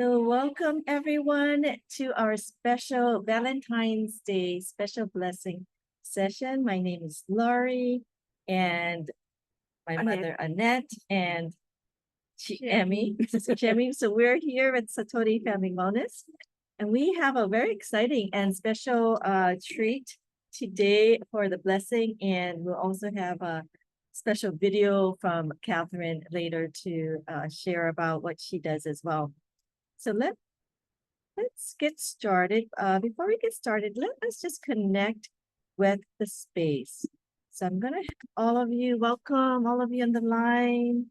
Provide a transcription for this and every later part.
So welcome everyone to our special Valentine's Day special blessing session. My name is Laurie and my mother Annette and Emmy. So we're here at Satori Family Wellness and we have a very exciting and special treat today for the blessing, and we'll also have a special video from Catherine later to share about what she does as well. So let's get started. Before we get started, let us just connect with the space. So I'm gonna all of you welcome, all of you on the line,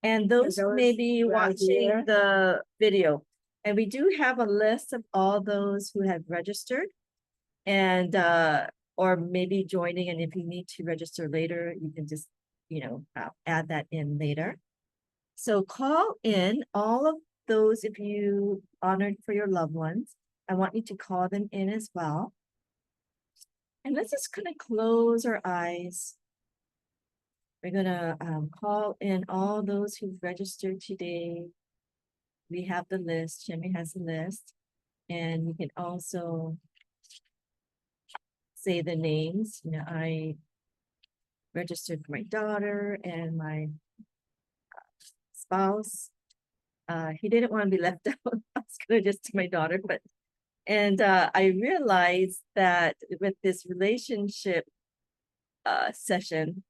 and those who may be watching the video. And we do have a list of all those who have registered, and or maybe joining. And if you need to register later, you can just add that in later. So call in all of those if you honored for your loved ones. I want you to call them in as well. And let's just kind of close our eyes. We're gonna call in all those who've registered today. We have the list, Jimmy has the list. And you can also say the names. I registered for my daughter and my spouse. He didn't want to be left out. I was gonna just do my daughter, but I realized that with this relationship session,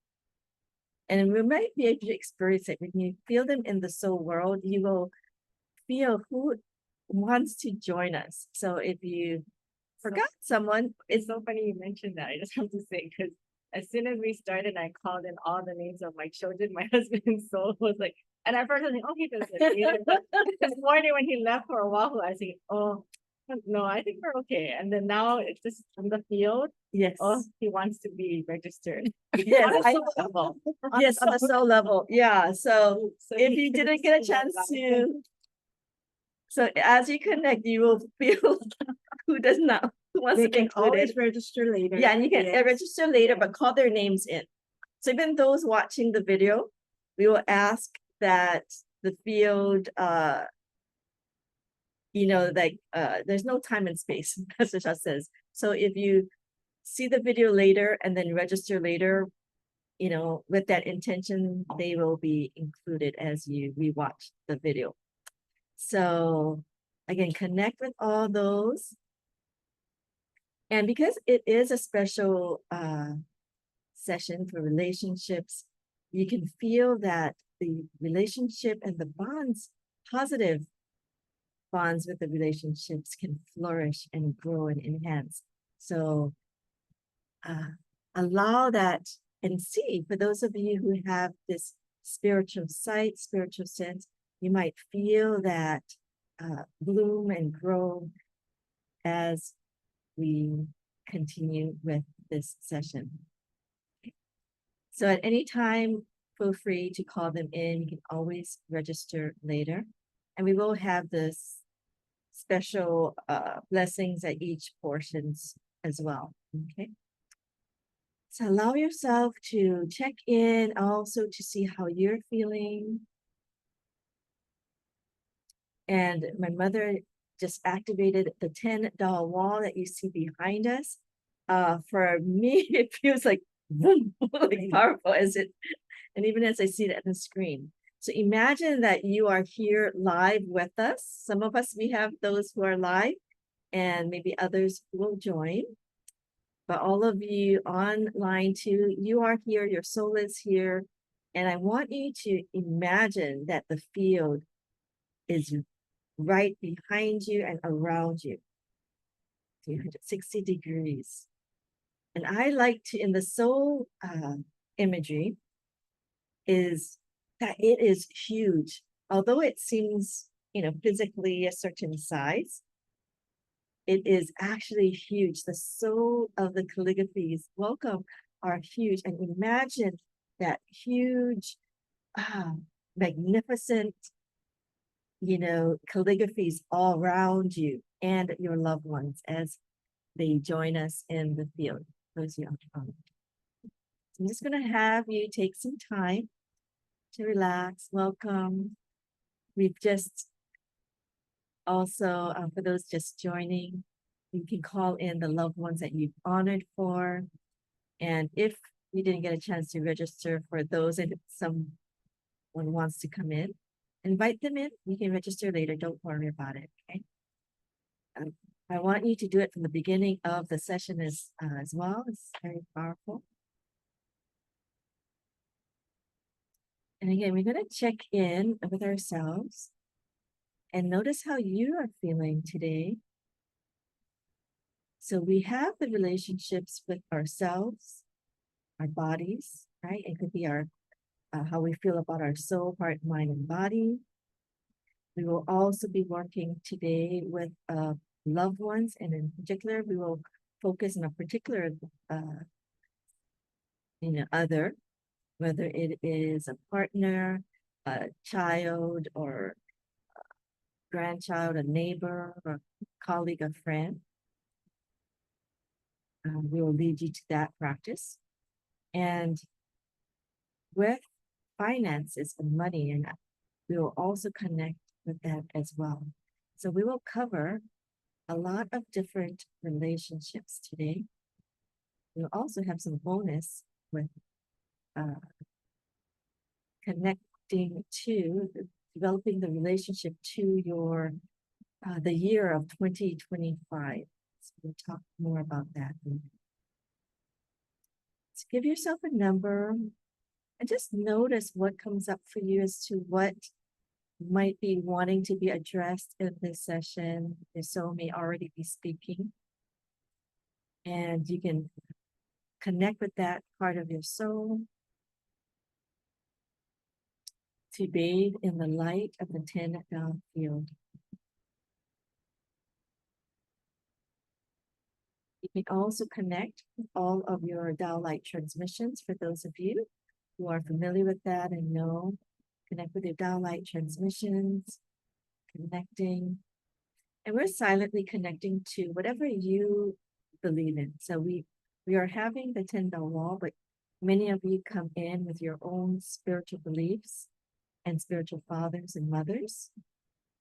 and we might be able to experience it when you feel them in the soul world, you will feel who wants to join us. So if you forgot someone, it's so funny you mentioned that. I just have to say, because as soon as we started, I called in all the names of my children. My husband's soul was like, and at first I was like, oh, he doesn't. But this morning when he left for a while, I was like, oh, no, I think we're okay. And then now it's just from the field. yes, Oh, he wants to be registered. yes, On a soul level. yes, on the soul level, yeah. So if you didn't get a chance to, so as you connect, you will feel who does not, who wants They to be can included. always register later. Yeah, and you can register later, but call their names in. So even those watching the video, we will ask that the field, there's no time and space, as Michelle says. So if you see the video later and then register later, with that intention, they will be included as you rewatch the video. So again, connect with all those. And because it is a special session for relationships, you can feel that the relationship and the bonds, positive bonds with the relationships, can flourish and grow and enhance. So allow that and see, for those of you who have this spiritual sight, spiritual sense, you might feel that bloom and grow as we continue with this session. So at any time, feel free to call them in. You can always register later. And we will have this special blessings at each portions as well, okay? So allow yourself to check in, also to see how you're feeling. And my mother just activated the $10 wall that you see behind us. For me, it feels like boom, like powerful as it, and even as I see it on the screen. So imagine that you are here live with us. Some of us, we have those who are live, and maybe others will join. But all of you online too, you are here, your soul is here. And I want you to imagine that the field is right behind you and around you, 360 degrees. And I like to, in the soul imagery, is that it is huge. Although it seems, physically a certain size, it is actually huge. The soul of the calligraphies, welcome, are huge. And imagine that huge, magnificent, calligraphies all around you and your loved ones as they join us in the field. Those young. I'm just going to have you take some time to relax. Welcome. We've just Also, for those just joining, you can call in the loved ones that you've honored for. And if you didn't get a chance to register for those and someone wants to come in, invite them in. You can register later. Don't worry about it. Okay. I want you to do it from the beginning of the session as well. It's very powerful. And again, we're going to check in with ourselves and notice how you are feeling today. So we have the relationships with ourselves, our bodies, right? It could be our how we feel about our soul, heart, mind, and body. We will also be working today with loved ones, and in particular, we will focus on a particular other, whether it is a partner, a child, or a grandchild, a neighbor, or colleague, a friend. We will lead you to that practice. And with finances and money, and we will also connect with that as well. So we will cover a lot of different relationships today. We'll also have some bonus with connecting to developing the relationship to your the year of 2025. So we'll talk more about that. So give yourself a number and just notice what comes up for you as to what might be wanting to be addressed in this session. Your soul may already be speaking, and you can connect with that part of your soul to bathe in the light of the 10 Tao field. You can also connect with all of your Tao light transmissions. For those of you who are familiar with that and know, connect with your Tao light transmissions, connecting. And we're silently connecting to whatever you believe in. So we are having the 10 Tao wall, but many of you come in with your own spiritual beliefs and spiritual fathers and mothers.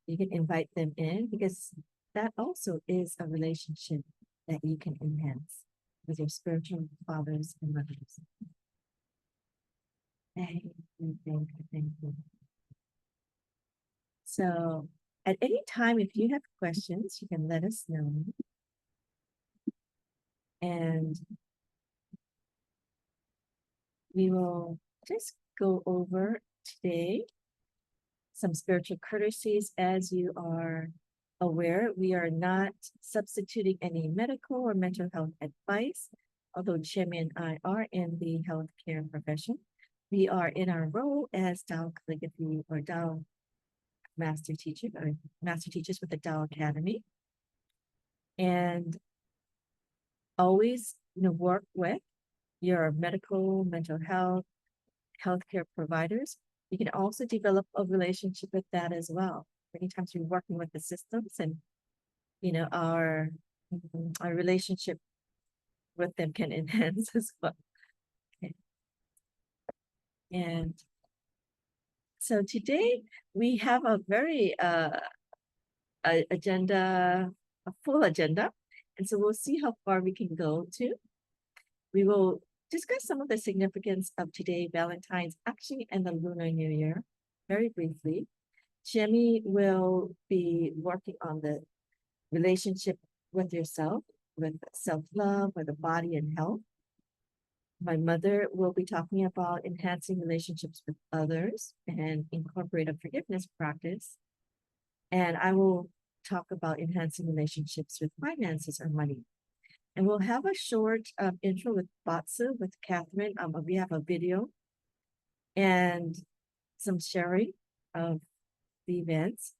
You can invite them in because that also is a relationship that you can enhance with your spiritual fathers and mothers. Thank you. So at any time, if you have questions, you can let us know. And we will just go over today some spiritual courtesies. As you are aware, we are not substituting any medical or mental health advice, although Jimmy and I are in the healthcare profession. We are in our role as Tao Calligraphy or Tao Master Teacher or Master Teachers with the Tao Academy. And always work with your medical, mental health, healthcare providers. You can also develop a relationship with that as well. Many times we're working with the systems and our relationship with them can enhance as well. Okay. And so today we have a very agenda, a full agenda. And so we'll see how far we can go to. We will discuss some of the significance of today, Valentine's, actually, and the Lunar New Year, very briefly. Jemmy will be working on the relationship with yourself, with self-love, with the body and health. My mother will be talking about enhancing relationships with others and incorporate a forgiveness practice. And I will talk about enhancing relationships with finances or money. And we'll have a short intro with Batsu, with Catherine. We have a video and some sharing of the events.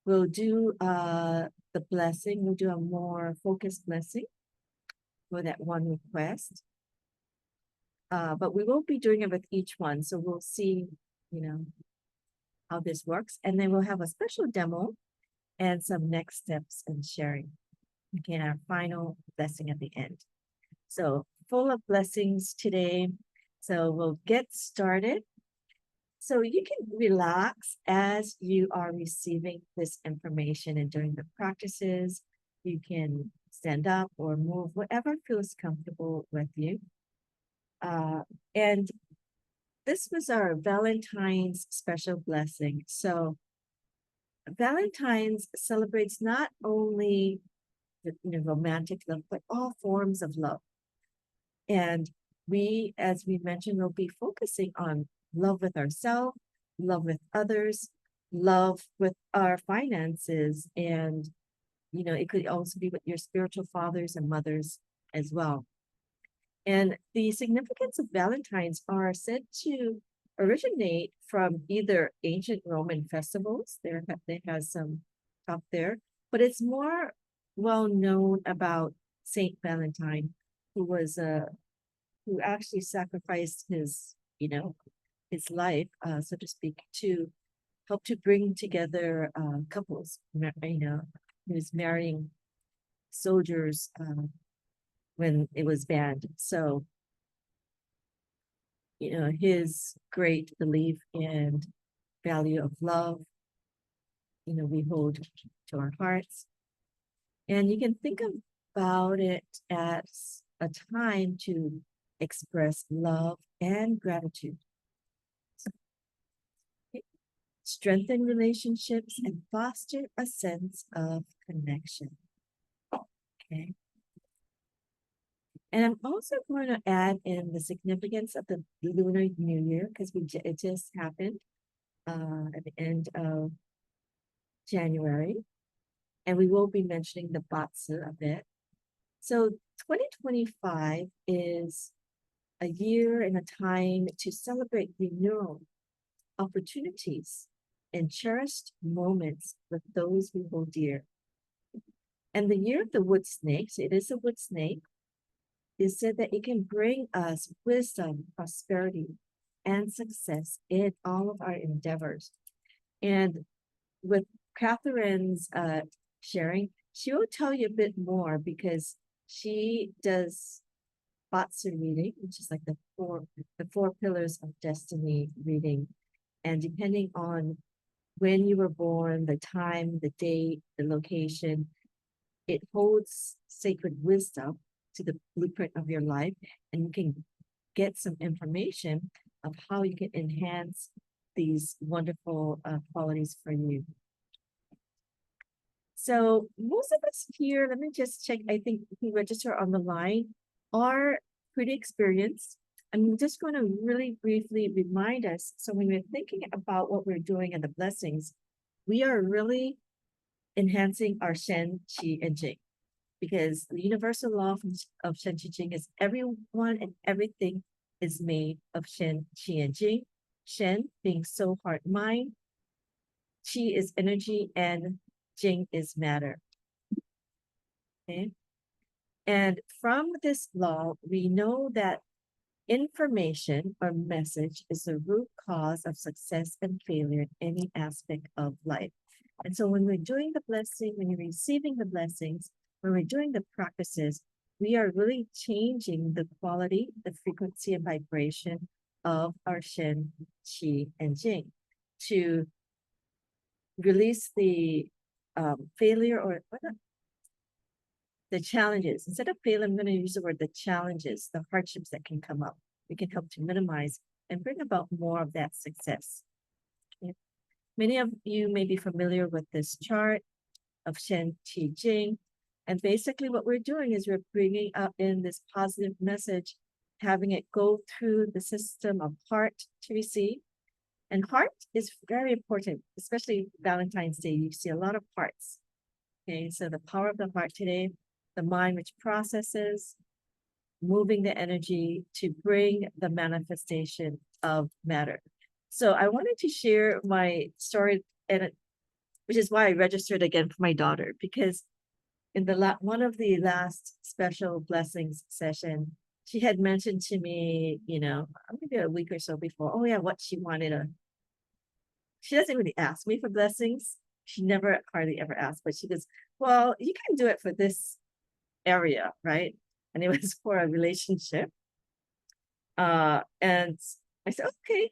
We'll do the blessing. We'll do a more focused blessing for that one request. But we won't be doing it with each one. So we'll see, how this works. And then we'll have a special demo and some next steps and sharing. Again, our final blessing at the end. So full of blessings today. So we'll get started. So you can relax as you are receiving this information, and during the practices, you can stand up or move, whatever feels comfortable with you. And this was our Valentine's special blessing. So Valentine's celebrates not only the romantic love, but all forms of love. And we, as we mentioned, will be focusing on love with ourselves, love with others, love with our finances, and it could also be with your spiritual fathers and mothers as well. And the significance of Valentine's are said to originate from either ancient Roman festivals. They have some up there, but it's more well known about Saint Valentine, who was who actually sacrificed his life, so to speak, to help to bring together couples. He was marrying soldiers when it was banned. So, his great belief and value of love, we hold to our hearts. And you can think about it as a time to express love and gratitude. Strengthen relationships and foster a sense of connection. Okay. And I'm also going to add in the significance of the Lunar New Year, because it just happened at the end of January, and we will be mentioning the Batsu a bit. So 2025 is a year and a time to celebrate renewal, opportunities, and cherished moments with those we hold dear. And the year of the wood snake, so it is a wood snake, is said that it can bring us wisdom, prosperity, and success in all of our endeavors. And with Catherine's sharing, she will tell you a bit more, because she does Batsu reading, which is like the four pillars of destiny reading. And depending on when you were born, the time, the date, the location, it holds sacred wisdom to the blueprint of your life, and you can get some information of how you can enhance these wonderful qualities for you. So most of us here, let me just check, I think who register on the line are pretty experienced. I'm just going to really briefly remind us. So when we're thinking about what we're doing and the blessings, we are really enhancing our Shen, Qi, and Jing, because the universal law of Shen, Qi, Jing is everyone and everything is made of Shen, Qi, and Jing. Shen being soul, heart, mind. Qi is energy, and Jing is matter. Okay. And from this law, we know that information or message is the root cause of success and failure in any aspect of life. And so when we're doing the blessing, when you're receiving the blessings, when we're doing the practices, we are really changing the quality, the frequency and vibration of our Shen, Qi, and Jing to release the failure or the challenges. Instead of failure, I'm going to use the word the challenges, the hardships that can come up. We can help to minimize and bring about more of that success. Okay. Many of you may be familiar with this chart of Shen, Qi, Jing. And basically what we're doing is we're bringing up in this positive message, having it go through the system of heart to receive. And heart is very important, especially Valentine's Day. You see a lot of hearts. Okay, so the power of the heart today, the mind which processes, moving the energy to bring the manifestation of matter. So I wanted to share my story, which is why I registered again for my daughter, because in one of the last special blessings session, she had mentioned to me, maybe a week or so before, oh yeah, what she wanted she doesn't really ask me for blessings. She never hardly ever asks, but she goes, well, you can do it for this area, right? And it was for a relationship. And I said, okay.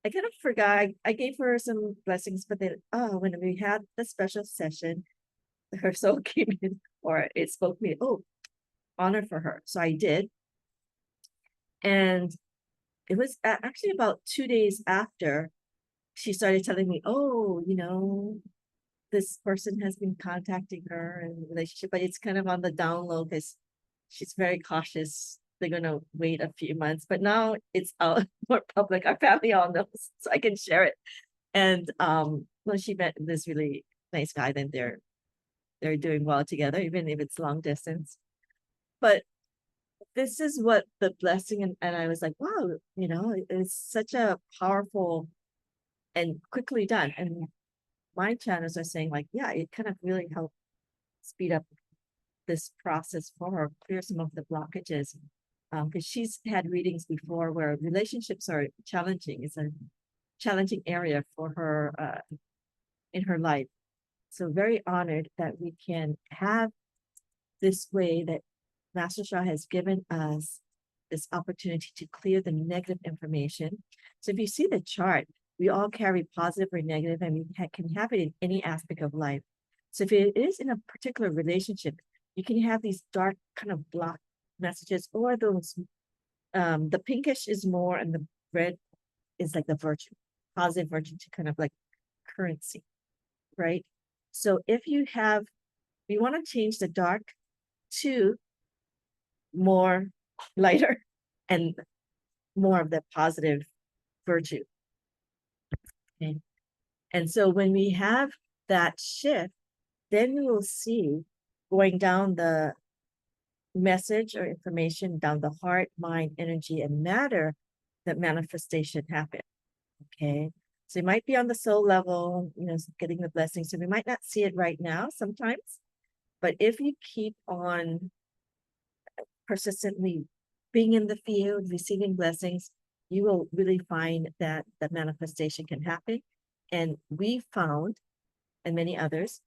I kind of forgot. I gave her some blessings, but then when we had the special session, her soul came in, or it spoke me. Oh, honor for her. So I did, and it was actually about 2 days after she started telling me, oh, this person has been contacting her in a relationship, but it's kind of on the down low because she's very cautious. They're gonna wait a few months, but now it's out more public. Our family all knows, so I can share it. And when she met this really nice guy, then they're doing well together, even if it's long distance. But this is what the blessing, and I was like, wow, it's such a powerful and quickly done. And my channels are saying like, yeah, it kind of really helped speed up this process for her, clear some of the blockages. Because she's had readings before where relationships are challenging. It's a challenging area for her in her life. So very honored that we can have this way that Master Sha has given us this opportunity to clear the negative information. So if you see the chart, we all carry positive or negative, and we can have it in any aspect of life. So if it is in a particular relationship, you can have these dark kind of block messages, or those the pinkish is more and the red is like the virtue, positive virtue, to kind of like currency, right? So if you want to change the dark to more lighter and more of the positive virtue. Okay. And so when we have that shift, then we will see going down the message or information down the heart, mind, energy, and matter, that manifestation happen. Okay. So it might be on the soul level, getting the blessing. So we might not see it right now sometimes, but if you keep on persistently being in the field, receiving blessings, you will really find that the manifestation can happen. And we found, and many others,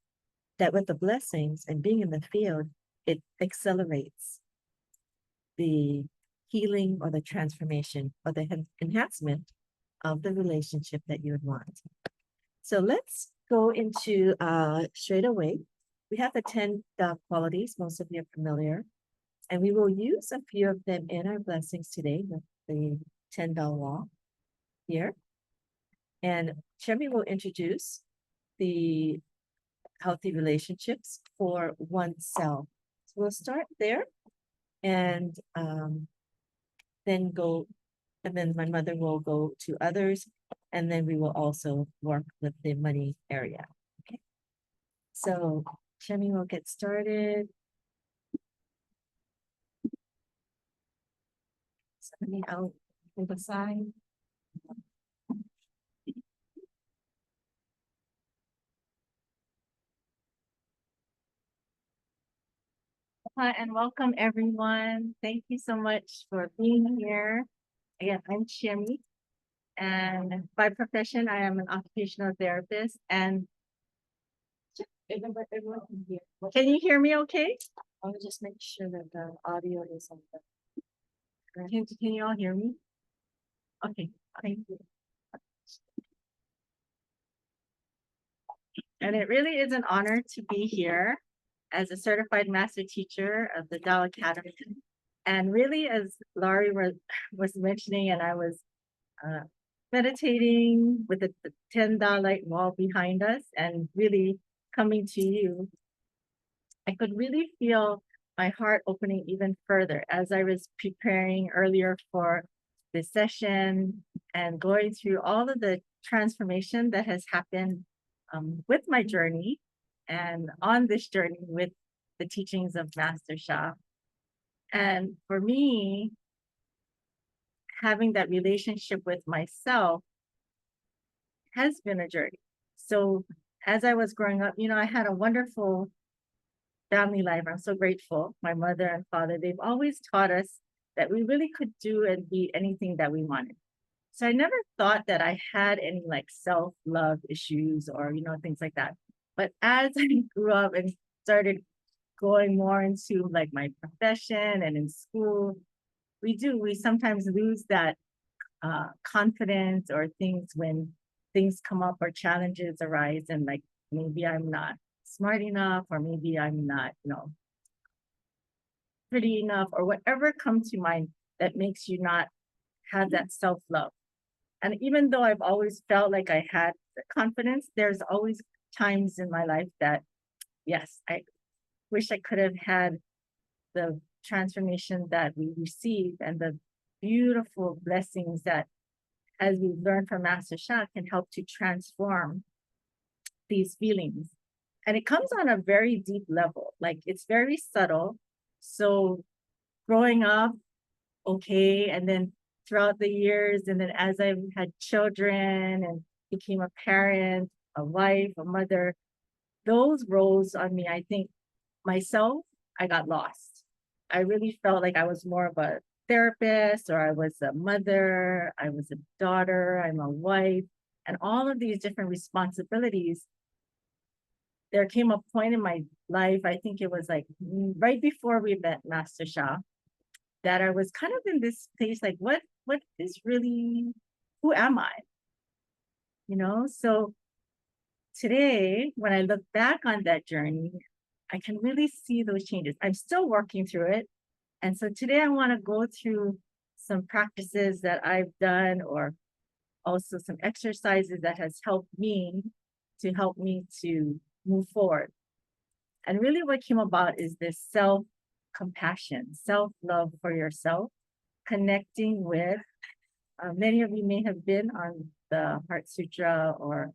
that with the blessings and being in the field, it accelerates the healing or the transformation or the enhancement of the relationship that you would want. So let's go into straight away. We have the 10 qualities, most of you are familiar, and we will use a few of them in our blessings today with the 10 bell wall here. And Chemi will introduce the healthy relationships for oneself. So we'll start there, and then my mother will go to others, and then we will also work with the money area. Okay. So Chemi will get started. Somebody out to the side. Hi, and welcome everyone. Thank you so much for being here. Again, I'm Shemi, and by profession, I am an occupational therapist. And everyone can hear. Can you hear me okay? I'll just make sure that the audio is on the. Can you all hear me? Okay, thank you. And it really is an honor to be here as a certified master teacher of the Tao Academy. And really, as Laurie was mentioning, and I was meditating with the 10 light wall behind us and really coming to you, I could really feel my heart opening even further as I was preparing earlier for this session and going through all of the transformation that has happened with my journey and on this journey with the teachings of Master Sha. And for me, having that relationship with myself has been a journey. So as I was growing up, I had a wonderful family life. I'm so grateful. My mother and father, they've always taught us that we really could do and be anything that we wanted. So I never thought that I had any like self-love issues or, things like that. But as I grew up and started going more into like my profession and in school, we sometimes lose that confidence or things when things come up or challenges arise, and like maybe I'm not smart enough, or maybe I'm not, pretty enough, or whatever comes to mind that makes you not have that self-love. And even though I've always felt like I had the confidence, there's always times in my life that, yes, I wish I could have had the transformation that we received and the beautiful blessings that, as we've learned from Master Sha, can help to transform these feelings. And it comes on a very deep level, like it's very subtle. So growing up, okay, and then throughout the years, and then as I've had children and became a parent, a wife, a mother, those roles on me, I think myself, I got lost. I really felt like I was more of a therapist, or I was a mother, I was a daughter, I'm a wife, and all of these different responsibilities. There came a point in my life, I think it was like right before we met Master Sha, that I was kind of in this place like, what is really, who am I? So today, when I look back on that journey, I can really see those changes. I'm still working through it. And so today I want to go through some practices that I've done, or also some exercises that has helped me to move forward. And really what came about is this self-compassion, self-love for yourself, connecting with, many of you may have been on the Heart Sutra or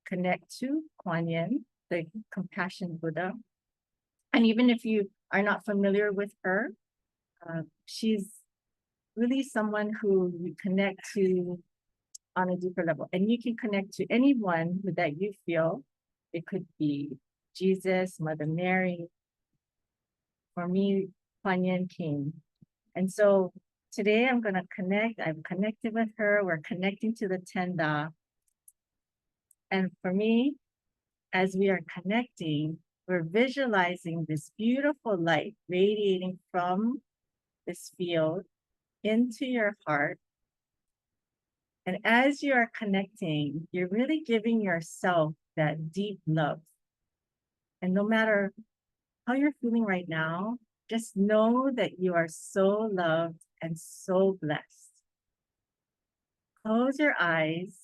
connect to Kuan Yin, the compassion Buddha. And even if you are not familiar with her, she's really someone who you connect to on a deeper level. And you can connect to anyone that you feel. It could be Jesus, Mother Mary. For me, Kuan Yin came. And so today I'm going to connect. I've connected with her. We're connecting to the 10 Da. And for me, as we are connecting, we're visualizing this beautiful light radiating from this field into your heart. And as you are connecting, you're really giving yourself that deep love. And no matter how you're feeling right now, just know that you are so loved and so blessed. Close your eyes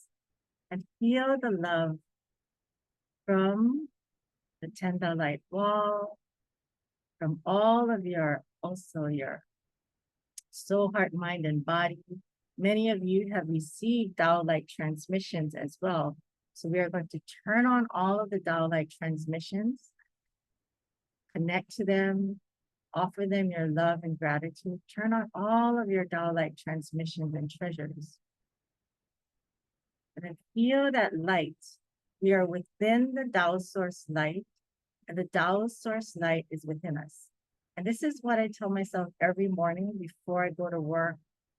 and feel the love from the 10 Da light wall, from all of your soul, heart, mind, and body. Many of you have received Tao light transmissions as well. So we are going to turn on all of the Tao light transmissions, connect to them, offer them your love and gratitude. Turn on all of your Tao light transmissions and treasures. And then feel that light. We are within the Tao source light, and the Tao source light is within us. And this is what I tell myself every morning before I go to work,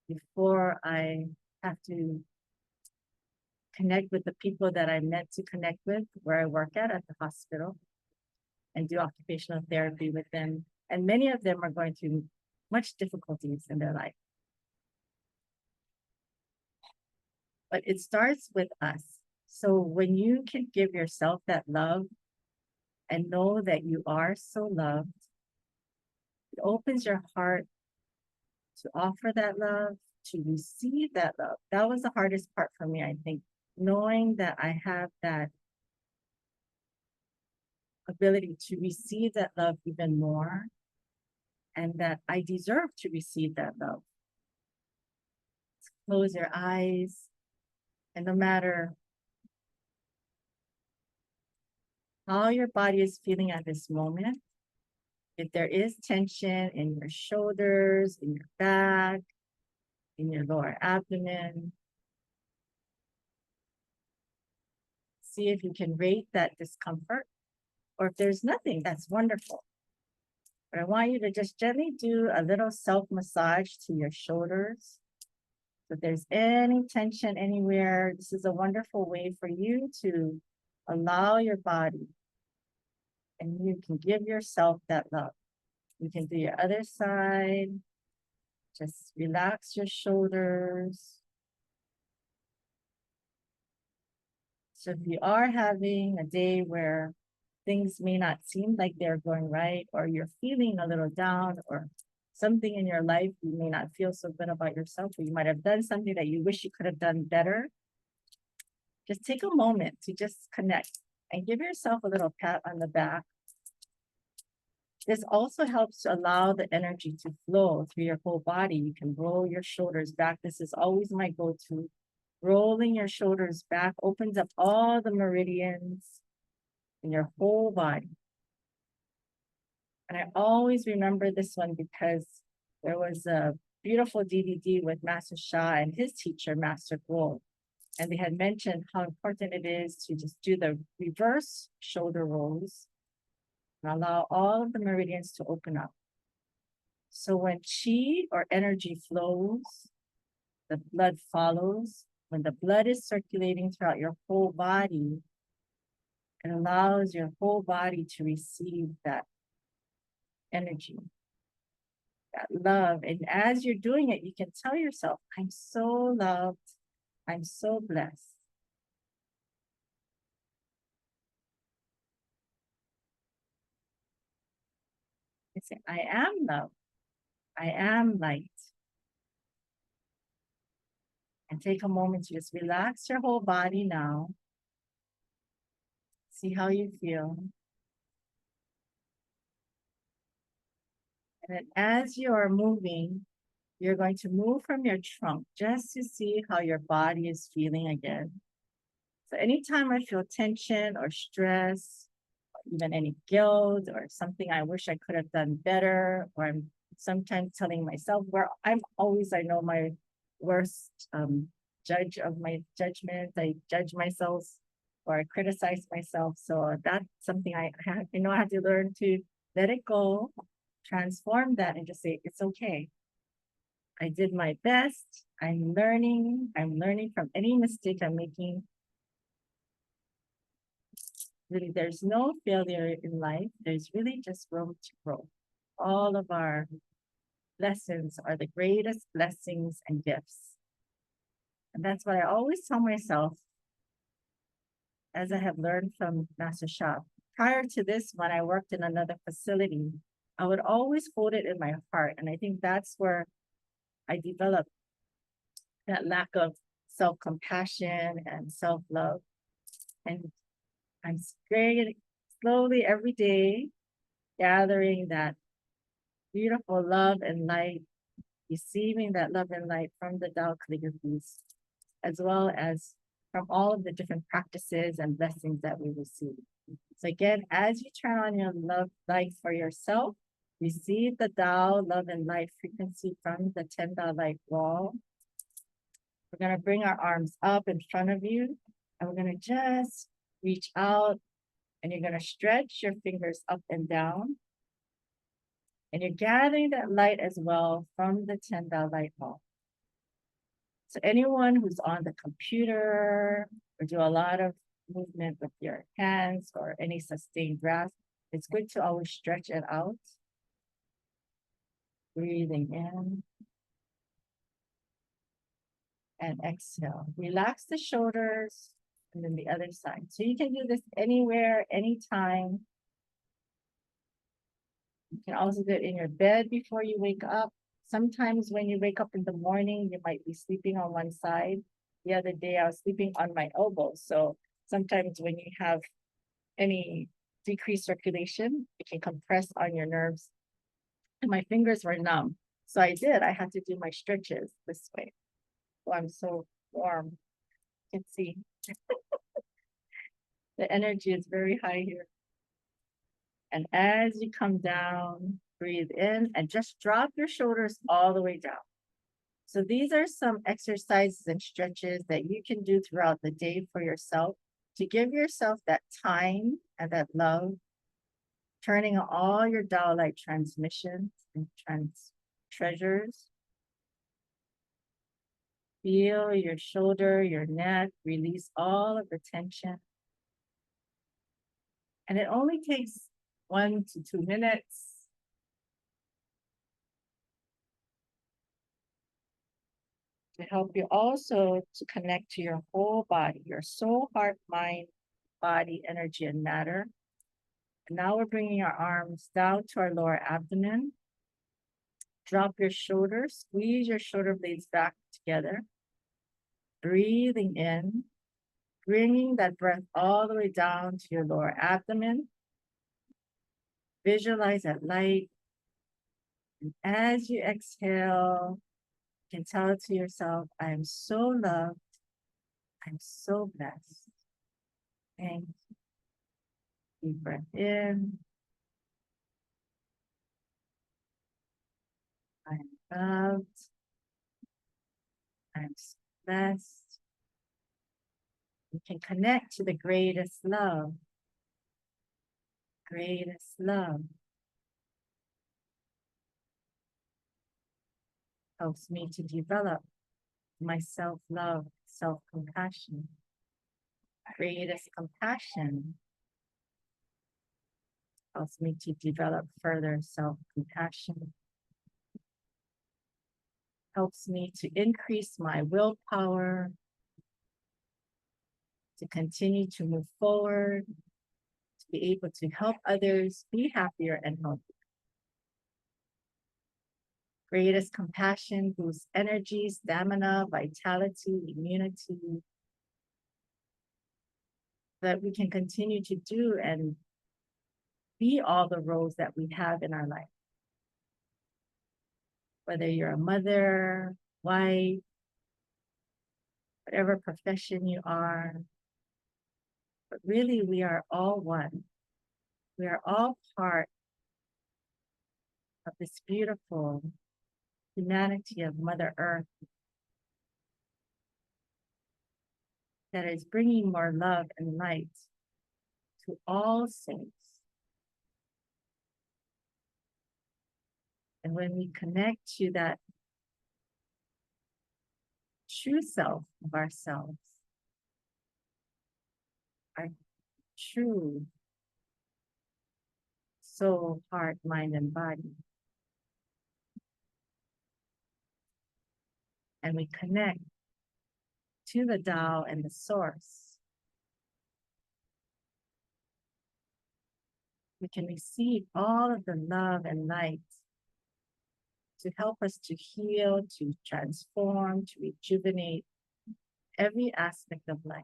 before I have to connect with the people that I'm meant to connect with, where I work at the hospital, and do occupational therapy with them. And many of them are going through much difficulties in their life. But it starts with us. So when you can give yourself that love and know that you are so loved, it opens your heart to offer that love, to receive that love. That was the hardest part for me, I think, knowing that I have that ability to receive that love even more, and that I deserve to receive that love. Close your eyes, and no matter how your body is feeling at this moment, if there is tension in your shoulders, in your back, in your lower abdomen, see if you can rate that discomfort, or if there's nothing, that's wonderful. But I want you to just gently do a little self-massage to your shoulders. So if there's any tension anywhere, this is a wonderful way for you to allow your body, and you can give yourself that love. You can do your other side. Just relax your shoulders. So if you are having a day where things may not seem like they're going right, or you're feeling a little down, or something in your life you may not feel so good about yourself, or you might have done something that you wish you could have done better, just take a moment to just connect and give yourself a little pat on the back. This also helps to allow the energy to flow through your whole body. You can roll your shoulders back. This is always my go-to. Rolling your shoulders back opens up all the meridians in your whole body. And I always remember this one because there was a beautiful DVD with Master Shah and his teacher, Master Gold. And they had mentioned how important it is to just do the reverse shoulder rolls and allow all of the meridians to open up. So when chi or energy flows, the blood follows. When the blood is circulating throughout your whole body, it allows your whole body to receive that energy, that love. And as you're doing it, you can tell yourself, I'm so loved. I'm so blessed. I say, I am love. I am light. And take a moment to just relax your whole body now. See how you feel. And then as you are moving, you're going to move from your trunk just to see how your body is feeling again. So anytime I feel tension or stress, or even any guilt or something I wish I could have done better, or I'm sometimes telling myself where I'm always, I know my worst judge of my judgment. I judge myself or I criticize myself. So that's something I have, I have to learn to let it go, transform that and just say, it's okay. I did my best. I'm learning from any mistake I'm making. Really, there's no failure in life. There's really just room to grow. All of our lessons are the greatest blessings and gifts. And that's what I always tell myself, as I have learned from Master Shah. Prior to this, when I worked in another facility, I would always hold it in my heart. And I think that's where I developed that lack of self-compassion and self-love. And I'm very slowly every day gathering that beautiful love and light, receiving that love and light from the Tao Calligraphies, as well as from all of the different practices and blessings that we receive. So again, as you turn on your love light for yourself, receive the Tao love and light frequency from the 10 Tao light wall. We're going to bring our arms up in front of you, and we're going to just reach out, and you're going to stretch your fingers up and down. And you're gathering that light as well from the 10 Tao light wall. So anyone who's on the computer or do a lot of movement with your hands or any sustained grasp, it's good to always stretch it out. Breathing in and exhale. Relax the shoulders and then the other side. So you can do this anywhere, anytime. You can also do it in your bed before you wake up. Sometimes when you wake up in the morning, you might be sleeping on one side. The other day I was sleeping on my elbow. So sometimes when you have any decreased circulation, it can compress on your nerves. And my fingers were numb. So I had to do my stretches this way. So I'm so warm. You can see the energy is very high here. And as you come down, breathe in and just drop your shoulders all the way down. So these are some exercises and stretches that you can do throughout the day for yourself to give yourself that time and that love, turning on all your Tao light transmissions and treasures. Feel your shoulder, your neck, release all of the tension. And it only takes 1 to 2 minutes. to help you also to connect to your whole body, your soul, heart, mind, body, energy, and matter. And now we're bringing our arms down to our lower abdomen. Drop your shoulders, squeeze your shoulder blades back together. Breathing in, bringing that breath all the way down to your lower abdomen. Visualize that light. And as you exhale, you can tell to yourself, I am so loved. I'm so blessed. Thank you. Deep breath in. I am loved. I'm so blessed. You can connect to the greatest love. Greatest love. Helps me to develop my self-love, self-compassion. Greatest compassion helps me to develop further self-compassion. Helps me to increase my willpower, to continue to move forward, to be able to help others be happier and healthier. Greatest compassion boosts energy, stamina, vitality, immunity, that we can continue to do and be all the roles that we have in our life. Whether you're a mother, wife, whatever profession you are, but really we are all one. We are all part of this beautiful humanity of Mother Earth that is bringing more love and light to all saints. And when we connect to that true self of ourselves, our true soul, heart, mind, and body, and we connect to the Tao and the source, we can receive all of the love and light to help us to heal, to transform, to rejuvenate every aspect of life.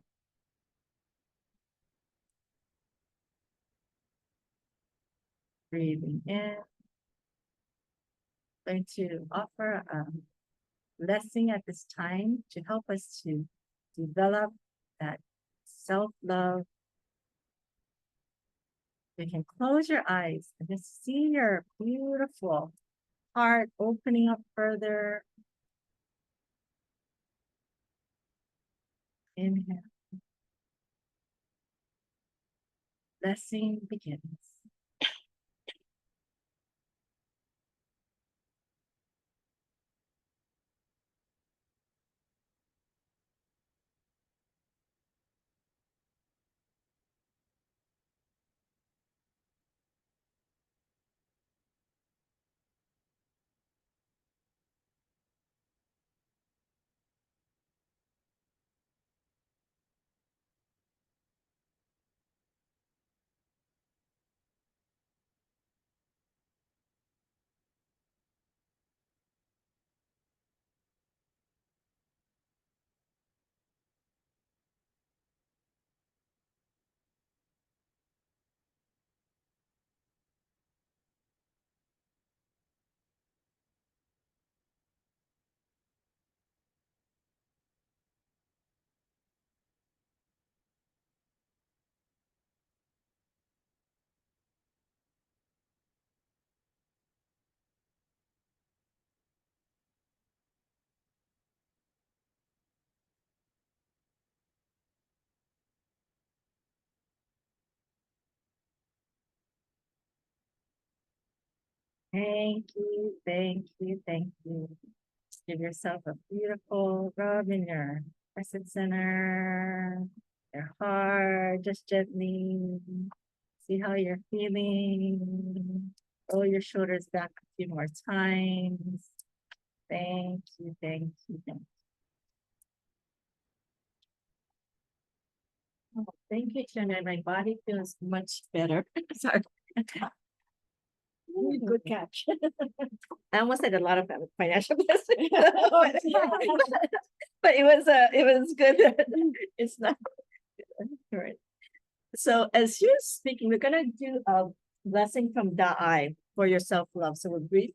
Breathing in. I'm going to offer a blessing at this time to help us to develop that self-love. You can close your eyes and just see your beautiful heart opening up further. Inhale. Blessing begins. Thank you, thank you, thank you. Just give yourself a beautiful rub in your crescent center, your heart, just gently. See how you're feeling. Roll your shoulders back a few more times. Thank you, thank you, thank you. Oh, thank you, Jenna. My body feels much better. Sorry. Good catch. I almost said a lot of financial blessings. But it was good. It's not all right. So as you're speaking, we're gonna do a blessing from Da'ai for your self-love. So we'll breathe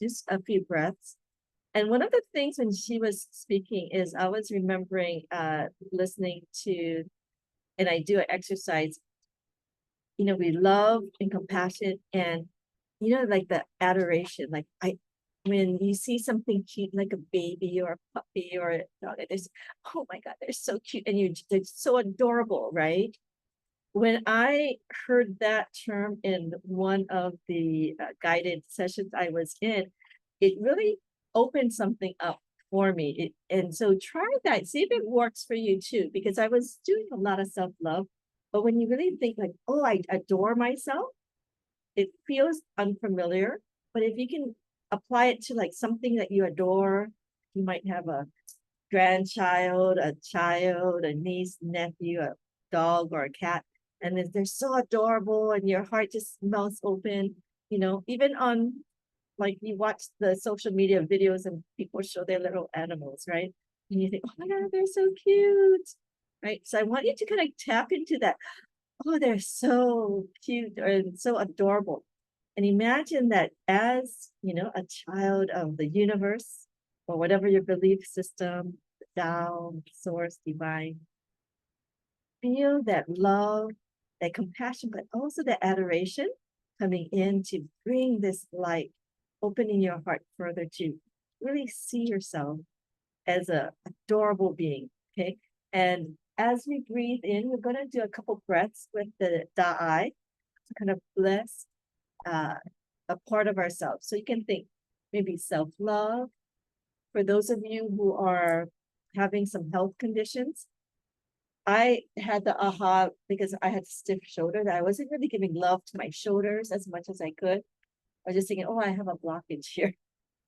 just a few breaths. And one of the things when she was speaking is I was remembering listening to, and I do an exercise, we love and compassion and like the adoration. Like when you see something cute like a baby or a puppy or a dog, there's, oh my God, they're so cute and they're so adorable, right? When I heard that term in one of the guided sessions I was in, it really opened something up for me. And so try that, see if it works for you too, because I was doing a lot of self-love. But when you really think like, oh, I adore myself, it feels unfamiliar. But if you can apply it to like something that you adore, you might have a grandchild, a child, a niece, nephew, a dog, or a cat, and they're so adorable, and your heart just melts open. Even on like you watch the social media videos and people show their little animals, right? And you think, oh my God, they're so cute, right? So I want you to kind of tap into that. Oh, they're so cute and so adorable. And imagine that as, a child of the universe or whatever your belief system, Tao, source, divine, feel that love, that compassion, but also that adoration coming in to bring this light, opening your heart further to really see yourself as a adorable being. Okay. And as we breathe in, we're going to do a couple breaths with the Da'ai to kind of bless a part of ourselves. So you can think maybe self-love. For those of you who are having some health conditions, I had the aha because I had stiff shoulder that I wasn't really giving love to my shoulders as much as I could. I was just thinking, oh, I have a blockage here.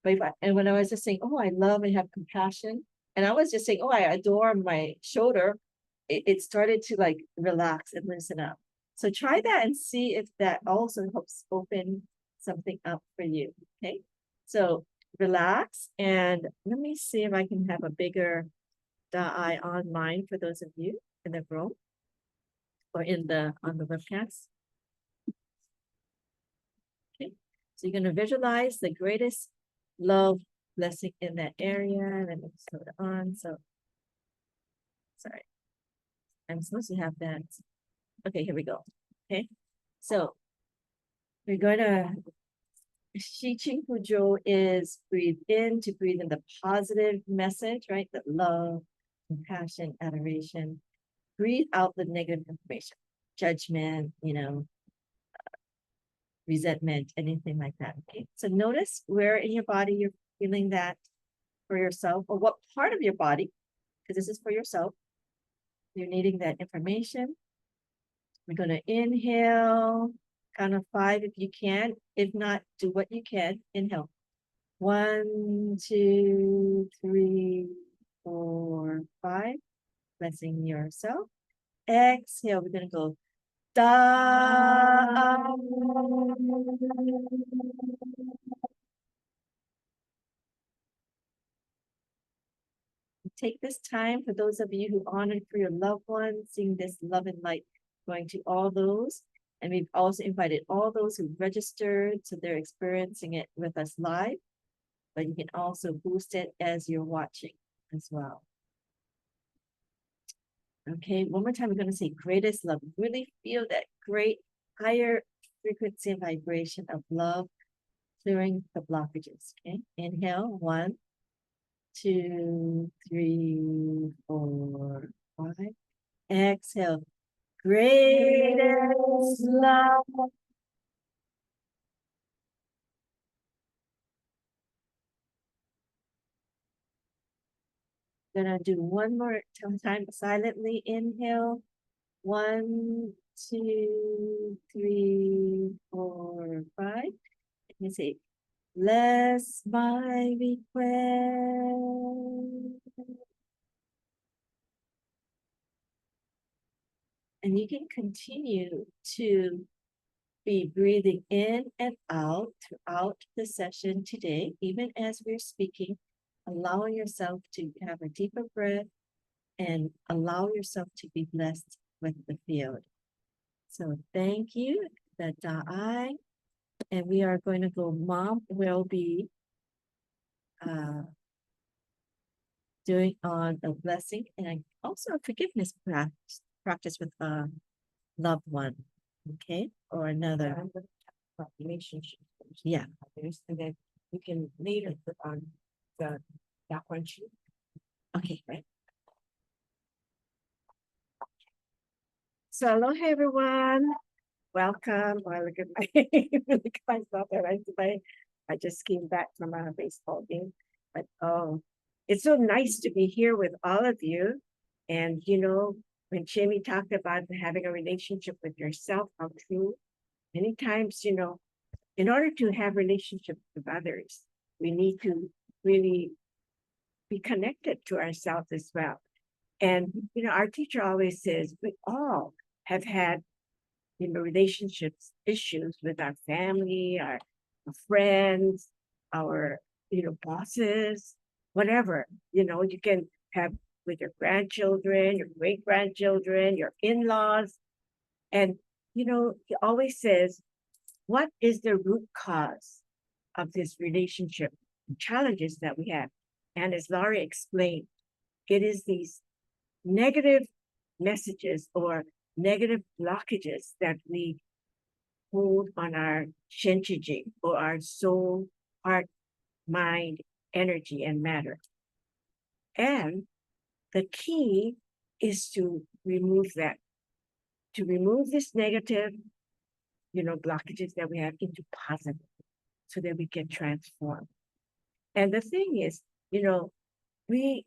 And when I was just saying, oh, I love and have compassion, and I was just saying, oh, I adore my shoulder, it started to like relax and loosen up. So try that and see if that also helps open something up for you. Okay. So relax, and let me see if I can have a bigger Da'ai on mine for those of you in the room or on the webcast. Okay. So you're going to visualize the greatest love blessing in that area. Let me slow it on. So sorry. I'm supposed to have that. Okay, here we go. Okay. So we're going to Shi Ching Fu Zhou is breathe in to breathe in the positive message, right? The love, compassion, adoration. Breathe out the negative information, judgment, resentment, anything like that. Okay. So notice where in your body you're feeling that for yourself, or what part of your body, because this is for yourself, you're needing that information. We're going to inhale, count of 5 if you can. If not, do what you can. Inhale. 1, 2, 3, 4, 5. Blessing yourself. Exhale. We're going to go da. Take this time for those of you who honored for your loved ones, seeing this love and light going to all those. And we've also invited all those who registered, so they're experiencing it with us live, but you can also boost it as you're watching as well. Okay, one more time, we're going to say greatest love. Really feel that great higher frequency and vibration of love, clearing the blockages. Okay, inhale, 1, 2, 3, 4, 5. Exhale, greatest love. Gonna do one more time silently. Inhale, 1, 2, 3, 4, 5. And say, bless my request. And you can continue to be breathing in and out throughout the session today, even as we're speaking, allowing yourself to have a deeper breath and allow yourself to be blessed with the field. So thank you, the Da'ai. And we are going to go, Mom will be doing on a blessing and also a forgiveness practice with a loved one, okay, or another relationship. Yeah. And then we can later put on that one sheet. Okay, right. So aloha everyone. Welcome. Oh, look at look at myself. I just came back from a baseball game. But it's so nice to be here with all of you. And you know, when Jamie talked about having a relationship with yourself, how true. Many times, you know, in order to have relationships with others, we need to really be connected to ourselves as well. And, you know, our teacher always says we all have had, you know, relationships issues with our family, our friends, our, you know, bosses, whatever, you know, you can have with your grandchildren, your great grandchildren, your in-laws. And, you know, he always says, what is the root cause of this relationship challenges that we have? And as Laurie explained, it is these negative messages or negative blockages that we hold on our shenchiji or our soul, heart, mind, energy, and matter. And the key is to remove that, to remove this negative, you know, blockages that we have into positive so that we can transform. And the thing is, you know, we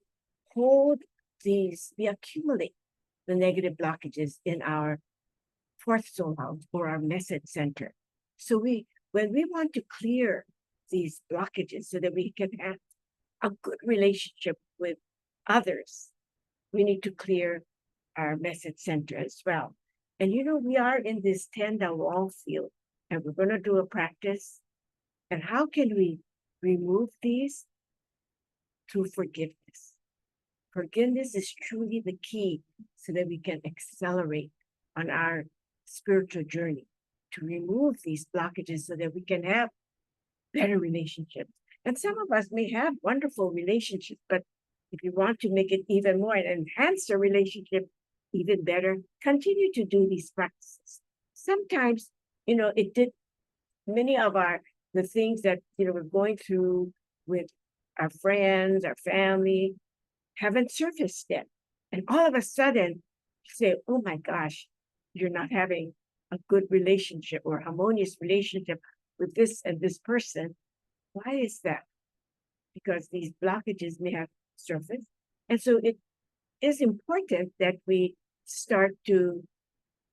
hold these, we accumulate the negative blockages in our fourth soul house or our message center. So when we want to clear these blockages so that we can have a good relationship with others, we need to clear our message center as well. And you know, we are in this 10-down wall field, and we're going to do a practice. And how can we remove these? Through forgiveness. Forgiveness is truly the key so that we can accelerate on our spiritual journey to remove these blockages so that we can have better relationships. And some of us may have wonderful relationships, but if you want to make it even more and enhance the relationship even better, continue to do these practices. Sometimes, you know, many of the things that, you know, we're going through with our friends, our family, haven't surfaced yet. And all of a sudden, you say, oh my gosh, you're not having a good relationship or harmonious relationship with this and this person. Why is that? Because these blockages may have surfaced. And so it is important that we start to,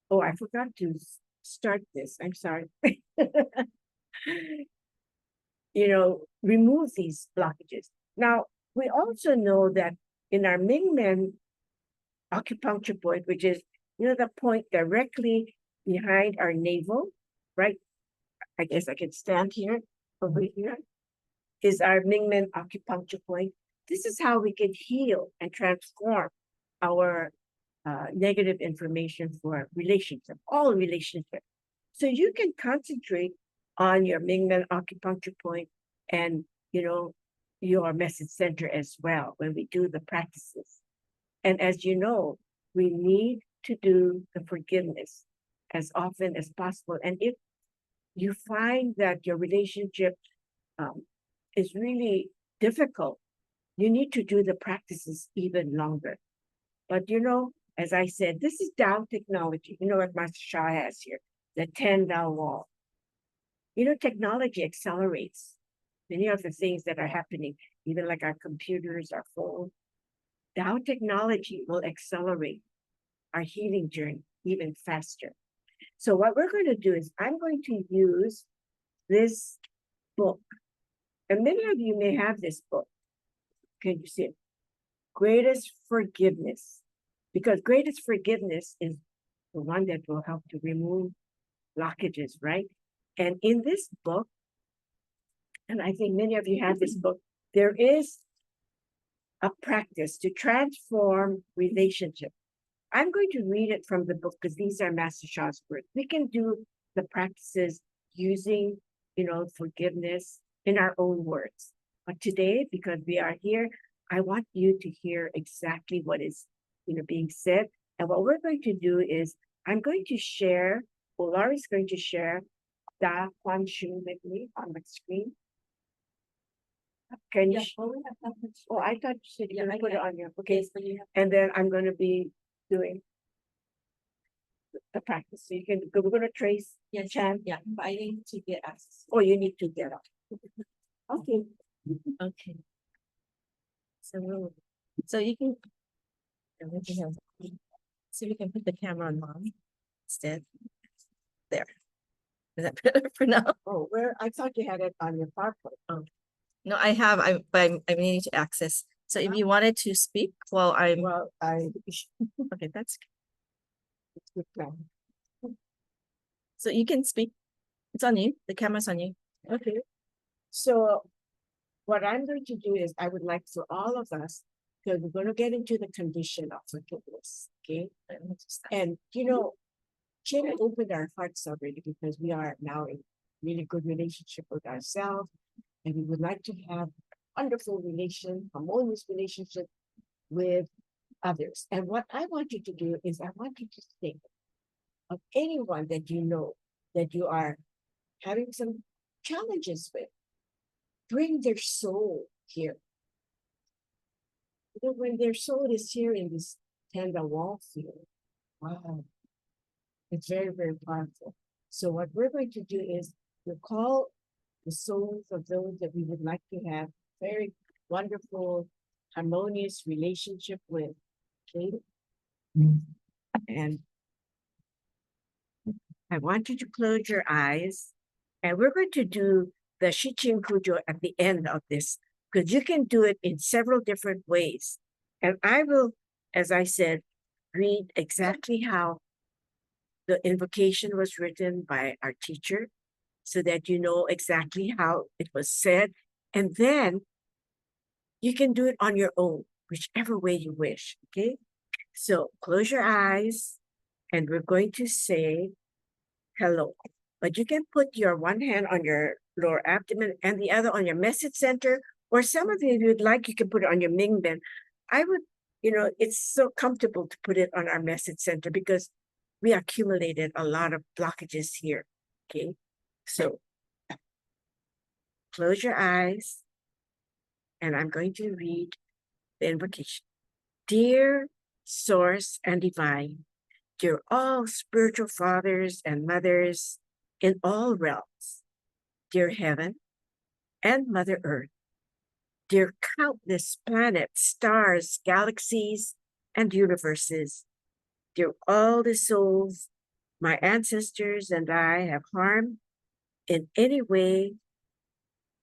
oh, I forgot to start this. I'm sorry. You know, remove these blockages. Now, we also know that in our Mingmen acupuncture point, which is, you know, the point directly behind our navel, right? I guess I can stand here, over here, is our Mingmen acupuncture point. This is how we can heal and transform our negative information for relationship, all relationships. So you can concentrate on your Mingmen acupuncture point and, you know, your message center as well when we do the practices. And as you know, we need to do the forgiveness as often as possible. And if you find that your relationship is really difficult, you need to do the practices even longer. But you know, as I said, this is Tao technology. You know what Master Shah has here, the 10-Tao wall. You know, technology accelerates many of the things that are happening, even like our computers, our phones. Tao technology will accelerate our healing journey even faster. So what we're going to do is I'm going to use this book. And many of you may have this book. Can you see it? Greatest Forgiveness. Because greatest forgiveness is the one that will help to remove blockages, right? And in this book, and I think many of you have this book, there is a practice to transform relationship. I'm going to read it from the book because these are Master Sha's words. We can do the practices using, forgiveness in our own words. But today, because we are here, I want you to hear exactly what is, being said. And what we're going to do is I'm going to share, Laurie's going to share Da Quan Shu with me on the screen. Can you? Oh, I thought you said you're gonna put it on your, okay. And then I'm gonna be doing the practice. So you can, we're gonna trace. Yes, Chan. yeah, but I need to get access. Oh, you need to get up. Okay. Okay. So you can. So we can put the camera on mom instead. There. Is that better for now? Oh, where, I thought you had it on your PowerPoint. Oh. No, I have, but I'm needing to access. So if you wanted to speak while I'm, Well, okay, that's, it's good plan. so you can speak. It's on you. The camera's on you. Okay. So what I'm going to do is I would like for all of us, because we're going to get into the condition of forgiveness, okay? And, Jim opened our hearts already because we are now in really good relationship with ourselves. And we would like to have wonderful harmonious relationship with others. And what I want you to do is I want you to think of anyone that you know that you are having some challenges with. Bring their soul here. When their soul is here in this tender wall field, wow, it's very, very powerful. So what we're going to do is we'll call the souls of those that we would like to have very wonderful, harmonious relationship with. Okay. And I want you to close your eyes, and we're going to do the Shichin Kujo at the end of this, because you can do it in several different ways. And I will, as I said, read exactly how the invocation was written by our teacher, so that you know exactly how it was said. And then you can do it on your own, whichever way you wish, okay? So close your eyes, and we're going to say hello. But you can put your one hand on your lower abdomen and the other on your message center, or some of you, if you'd like, you can put it on your Mingben. I would, it's so comfortable to put it on our message center because we accumulated a lot of blockages here, okay? So close your eyes, and I'm going to read the invocation. Dear Source and Divine, dear all spiritual fathers and mothers in all realms, dear Heaven and Mother Earth, dear countless planets, stars, galaxies, and universes, dear all the souls my ancestors and I have harmed in any way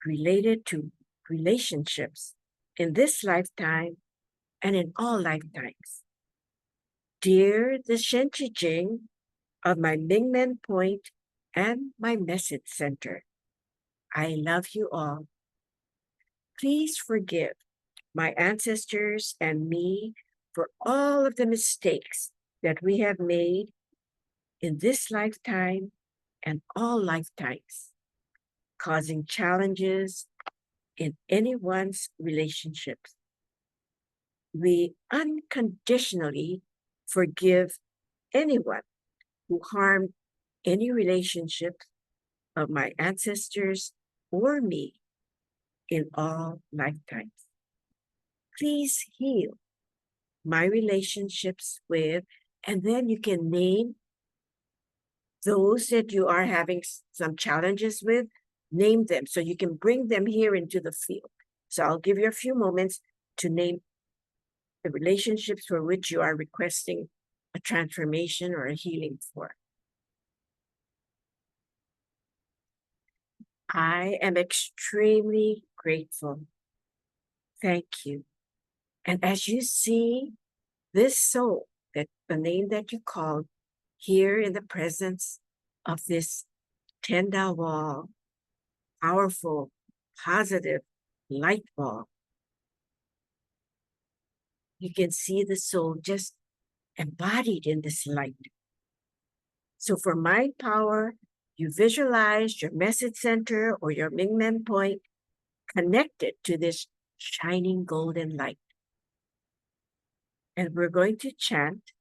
related to relationships in this lifetime and in all lifetimes. Dear the Shenchi Jing of my Mingmen Point and my message center, I love you all. Please forgive my ancestors and me for all of the mistakes that we have made in this lifetime and all lifetimes, causing challenges in anyone's relationships. We unconditionally forgive anyone who harmed any relationship of my ancestors or me in all lifetimes. Please heal my relationships with, and then you can name those that you are having some challenges with, name them so you can bring them here into the field. So I'll give you a few moments to name the relationships for which you are requesting a transformation or a healing for. I am extremely grateful. Thank you. And as you see this soul, that the name that you called, here in the presence of this tenda wall, powerful, positive light ball. You can see the soul just embodied in this light. So for mind power, you visualize your message center or your Mingmen point connected to this shining golden light. And we're going to chant,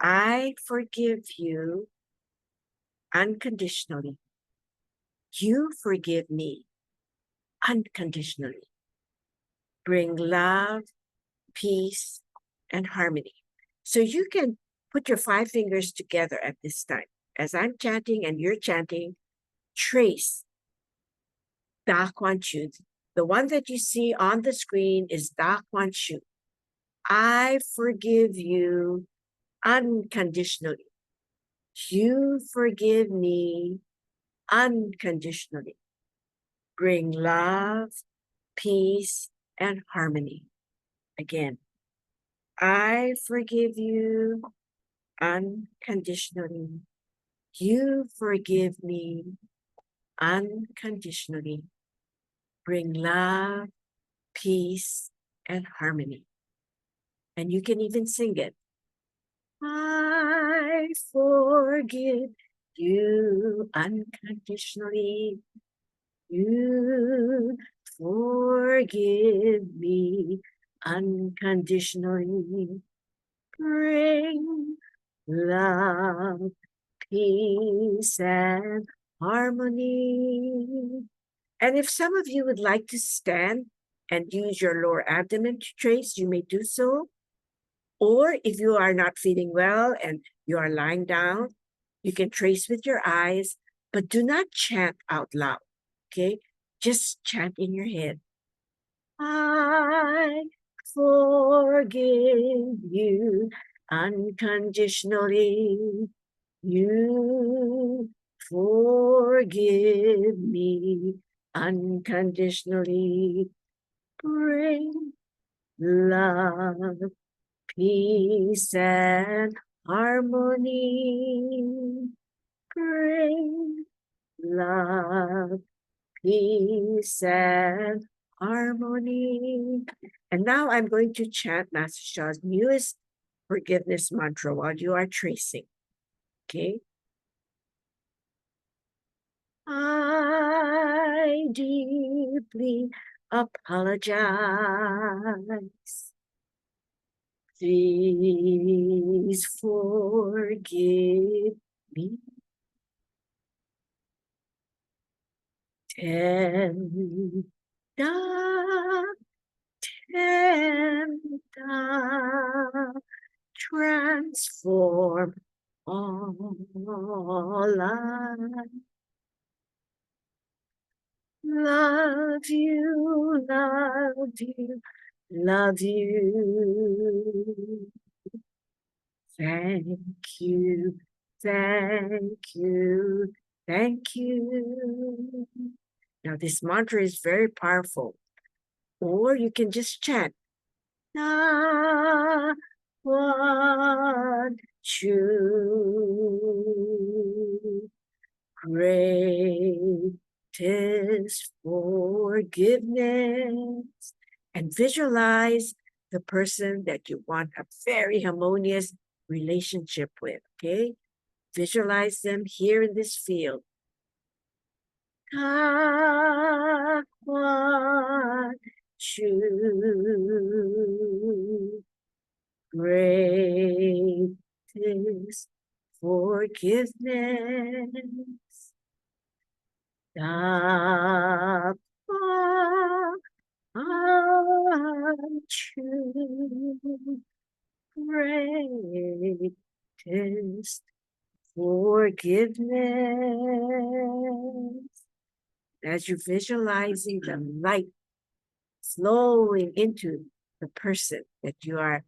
I forgive you unconditionally. You forgive me unconditionally. Bring love, peace, and harmony. So you can put your 5 fingers together at this time. As I'm chanting and you're chanting, trace Da Kuan Shu. The one that you see on the screen is Da Kuan Shu. I forgive you unconditionally. You forgive me unconditionally. Bring love, peace, and harmony. Again, I forgive you unconditionally. You forgive me unconditionally. Bring love, peace, and harmony. And you can even sing it. I forgive you unconditionally. You forgive me unconditionally. Bring love, peace, and harmony. And if some of you would like to stand and use your lower abdomen to trace, you may do so. Or if you are not feeling well and you are lying down, you can trace with your eyes, but do not chant out loud, okay? Just chant in your head. I forgive you unconditionally. You forgive me unconditionally. Bring love, peace, and harmony. Bring love, peace, and harmony. And now I'm going to chant Master Sha's newest forgiveness mantra while you are tracing. Okay? I deeply apologize. Please forgive me. Tenda, tenda, transform all life. Love you, love you, love you. Thank you, thank you, thank you. Now this mantra is very powerful. Or you can just chant. Na Kuan Shu. Greatest forgiveness. And visualize the person that you want a very harmonious relationship with, okay? Visualize them here in this field. Ta Kuan Shu. Greatest forgiveness. Da Kuan Shu. Greatest forgiveness. As you're visualizing the light flowing into the person that you are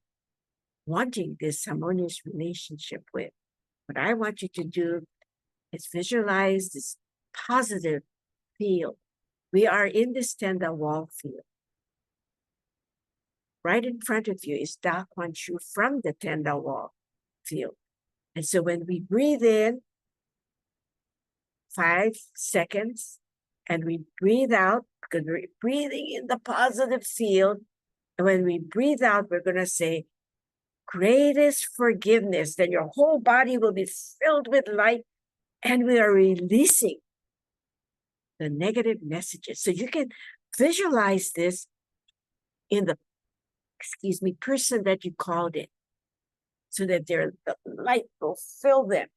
wanting this harmonious relationship with, what I want you to do is visualize this positive field. We are in this tenda wall field. Right in front of you is Da Kuan Shu from the tenda wall field. And so when we breathe in, 5 seconds, and we breathe out, because we're breathing in the positive field. And when we breathe out, we're going to say, greatest forgiveness. Then your whole body will be filled with light, and we are releasing the negative messages. So you can visualize this in the, person that you called in, so that the light will fill them.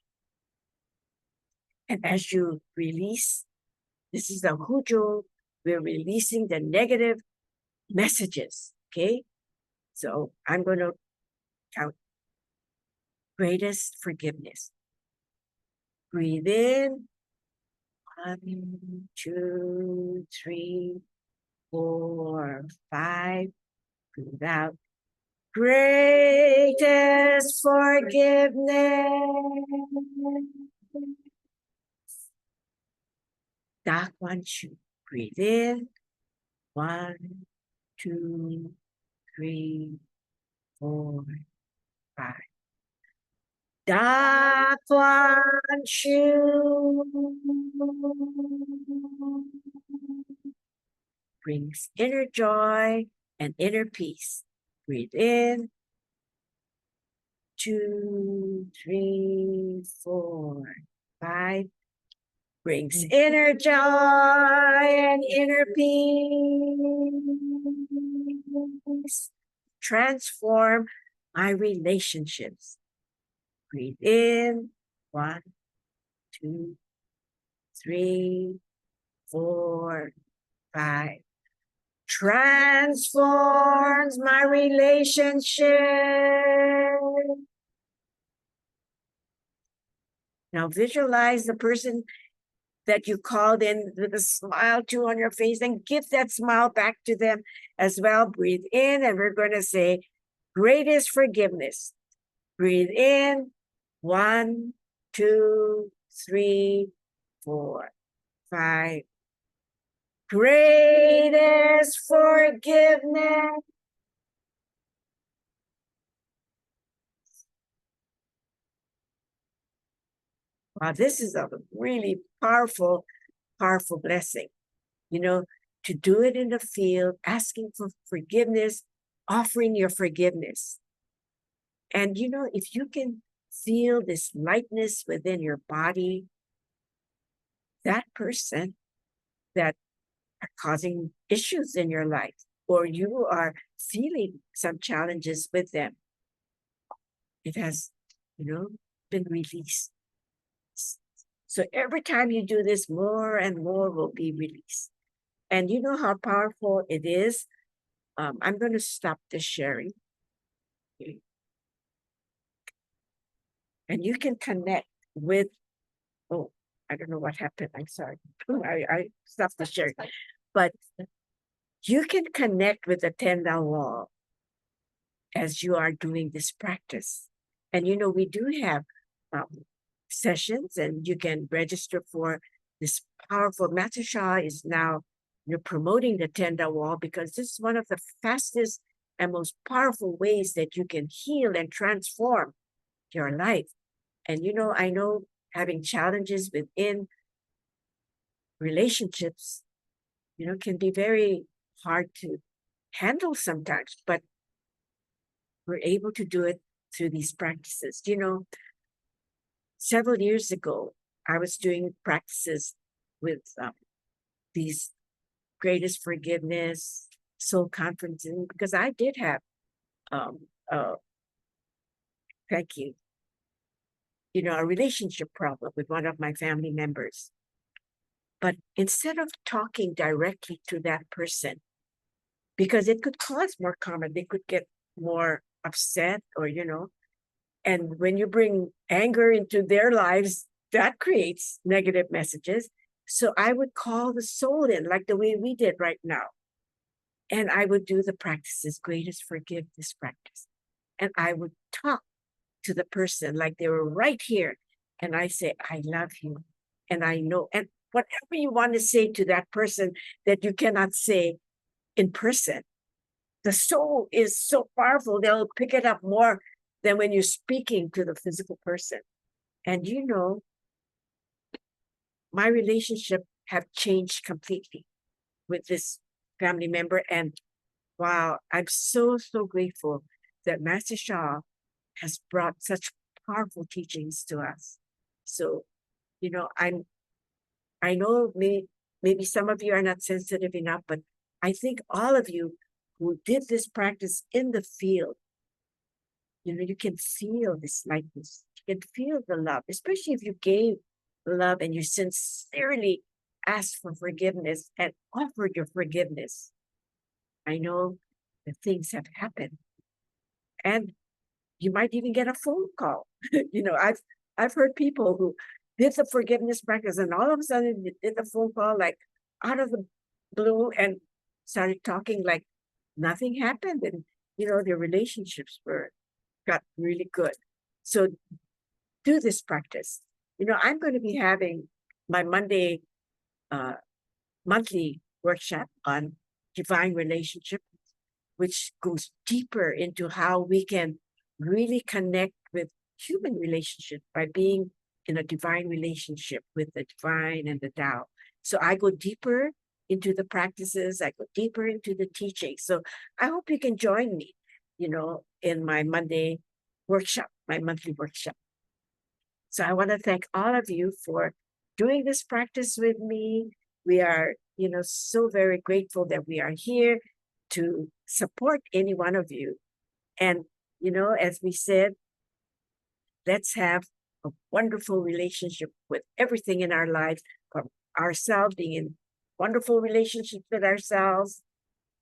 And as you release, this is the hujo, we're releasing the negative messages, okay? So I'm going to count greatest forgiveness. Breathe in. 1, 2, 3, 4, 5. Breathe out. Greatest forgiveness. Dark one, shoot. Breathe in. 1, 2, 3, 4, 5. Dark one, shoot. Brings inner joy and inner peace. Breathe in. 2, 3, 4, 5. Brings inner joy and inner peace. Transform my relationships. Breathe in. 1, 2, 3, 4, 5. Transforms my relationship. Now visualize the person that you called in with a smile too on your face, and give that smile back to them as well. Breathe in, and we're going to say, greatest forgiveness. Breathe in. 1, 2, 3, 4, 5. Greatest forgiveness. Wow, this is a really powerful blessing. You know, to do it in the field, asking for forgiveness, offering your forgiveness. And you know, if you can feel this lightness within your body, that person that are causing issues in your life, or you are feeling some challenges with them, it has, been released. So every time you do this, more and more will be released. And you know how powerful it is. I'm going to stop the sharing. Okay. And you can connect with, oh, I don't know what happened. I'm sorry. I stopped the sharing. But you can connect with the Tenda wall as you are doing this practice. And you know, we do have sessions, and you can register for this powerful. Master Shah is now promoting the Tenda wall, because this is one of the fastest and most powerful ways that you can heal and transform your life. And you know, I know having challenges within relationships, can be very hard to handle sometimes, but we're able to do it through these practices. You know, several years ago, I was doing practices with these greatest forgiveness, soul conferencing, because I did have, thank you, a relationship problem with one of my family members. But instead of talking directly to that person, because it could cause more karma, they could get more upset, or, and when you bring anger into their lives, that creates negative messages. So I would call the soul in, like the way we did right now. And I would do the practices, greatest forgiveness practice. And I would talk to the person like they were right here. And I say, I love you. And I know, and whatever you want to say to that person that you cannot say in person, the soul is so powerful, they'll pick it up more than when you're speaking to the physical person. And you know, my relationship have changed completely with this family member. And wow, I'm so, so grateful that Master Shah has brought such powerful teachings to us. So, you know, I know maybe some of you are not sensitive enough, but I think all of you who did this practice in the field, you know, you can feel this lightness. You can feel the love, especially if you gave love and you sincerely asked for forgiveness and offered your forgiveness. I know that things have happened. And you might even get a phone call. You know, I've heard people who did the forgiveness practice and all of a sudden did the phone call like out of the blue and started talking like nothing happened. And you know, their relationships got really good. So do this practice. You know, I'm going to be having my Monday monthly workshop on divine relationship, which goes deeper into how we can really connect with human relationship by being in a divine relationship with the divine and the Tao. So I go deeper into the practices, I go deeper into the teaching. So I hope you can join me, you know, in my Monday workshop, my monthly workshop. So I want to thank all of you for doing this practice with me. We are, you know, so very grateful that we are here to support any one of you. And, you know, as we said, let's have a wonderful relationship with everything in our lives, from ourselves being in wonderful relationships with ourselves,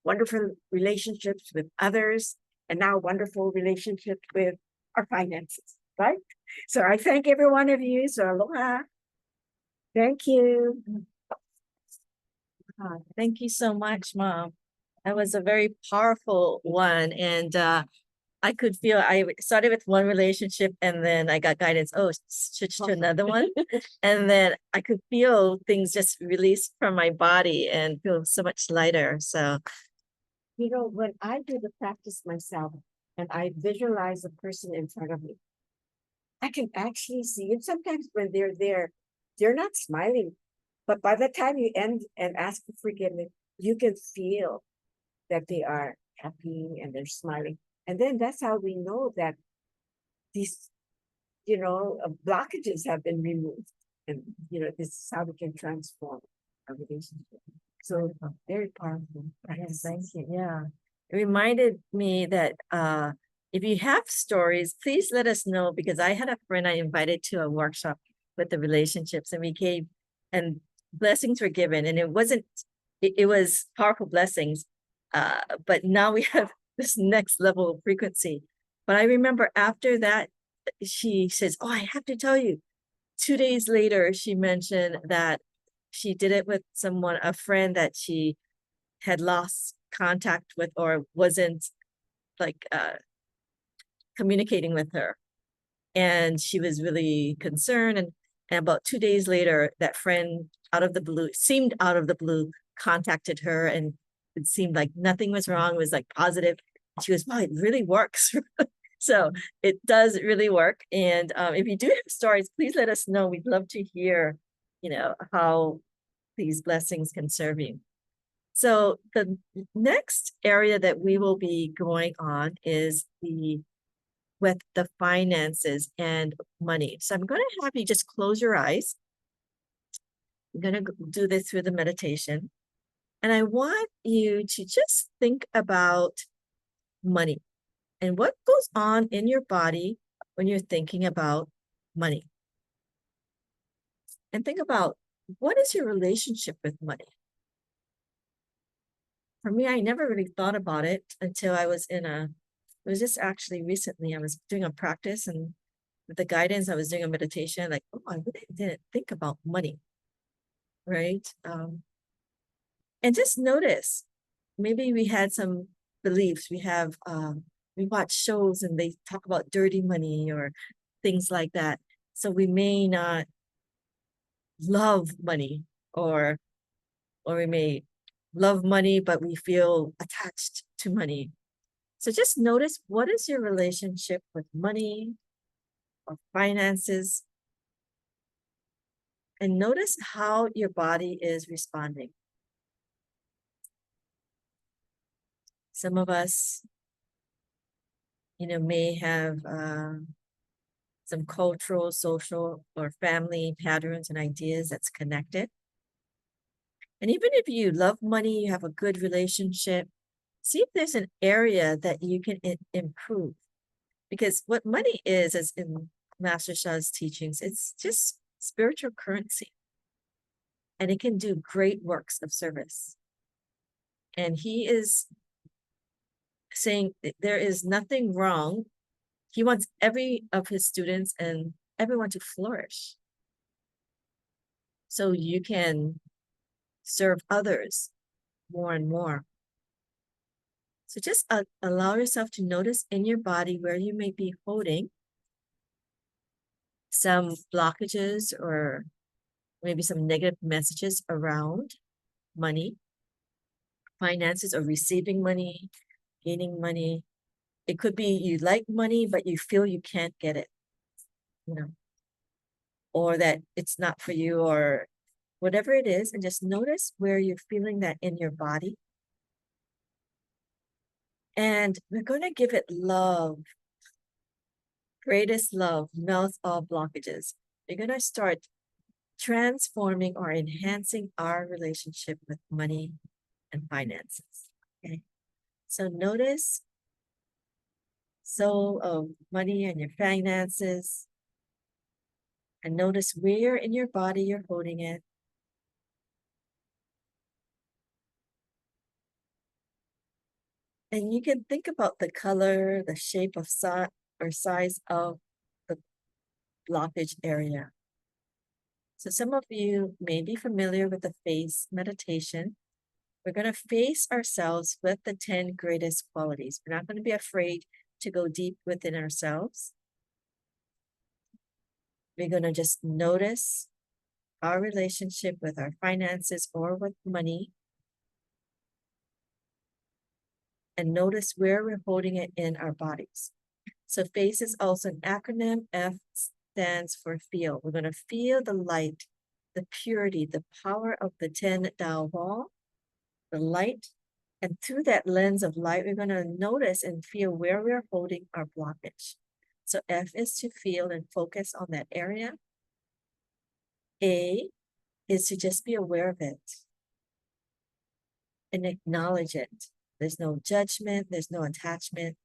wonderful relationships with others, and now wonderful relationships with our finances, right? So I thank every one of you. So aloha. Thank you. Thank you so much, Mom. That was a very powerful one. And I could feel I started with one relationship and then I got guidance, switch to another one. And then I could feel things just release from my body and feel so much lighter. So, you know, when I do the practice myself and I visualize a person in front of me, I can actually see, and sometimes when they're there, they're not smiling. But by the time you end and ask for forgiveness, you can feel that they are happy and they're smiling. And then that's how we know that these, you know, blockages have been removed. And, you know, this is how we can transform our relationship. So very powerful. yes, thank you. Yeah. It reminded me that if you have stories, please let us know, because I had a friend I invited to a workshop with the relationships and we gave, and blessings were given, and it was powerful blessings. But now we have this next level of frequency. But I remember after that, she says, "Oh, I have to tell you." 2 days later, she mentioned that she did it with someone, a friend that she had lost contact with or wasn't like communicating with her. And she was really concerned. And about 2 days later, that friend seemed out of the blue, contacted her, and it seemed like nothing was wrong. It was like positive. She goes, "Wow, it really works." So it does really work. And if you do have stories, please let us know. We'd love to hear, you know, how these blessings can serve you. So the next area that we will be going on is with the finances and money. So I'm going to have you just close your eyes. I'm going to do this through the meditation. And I want you to just think about money and what goes on in your body when you're thinking about money. And think about, what is your relationship with money? For me, I never really thought about it until I was it was just actually recently, I was doing a practice, and with the guidance, I was doing a meditation, like, oh, I really didn't think about money, right? And just notice, maybe we had some beliefs. We watch shows and they talk about dirty money or things like that. So we may not love money, or we may love money, but we feel attached to money. So just notice, what is your relationship with money or finances? And notice how your body is responding. Some of us, may have some cultural, social, or family patterns and ideas that's connected. And even if you love money, you have a good relationship, see if there's an area that you can improve. Because what money is, as in Master Sha's teachings, it's just spiritual currency. And it can do great works of service. And he is saying that there is nothing wrong. He wants every of his students and everyone to flourish. So you can serve others more and more. So just allow yourself to notice in your body where you may be holding some blockages or maybe some negative messages around money, finances, or receiving money, gaining money. It could be you like money, but you feel you can't get it, or that it's not for you, or whatever it is. And just notice where you're feeling that in your body. And we're going to give it love. Greatest love melts all blockages. We're going to start transforming or enhancing our relationship with money and finances. Okay. So notice soul of money and your finances. And notice where in your body you're holding it. And you can think about the color, the shape of size of the blockage area. So some of you may be familiar with the face meditation. We're going to face ourselves with the 10 greatest qualities. We're not going to be afraid to go deep within ourselves. We're going to just notice our relationship with our finances or with money. And notice where we're holding it in our bodies. So FACE is also an acronym. F stands for feel. We're going to feel the light, the purity, the power of the 10 Tao wall, the light. And through that lens of light, we're going to notice and feel where we're holding our blockage. So F is to feel and focus on that area. A is to just be aware of it and acknowledge it. There's no judgment, there's no attachment.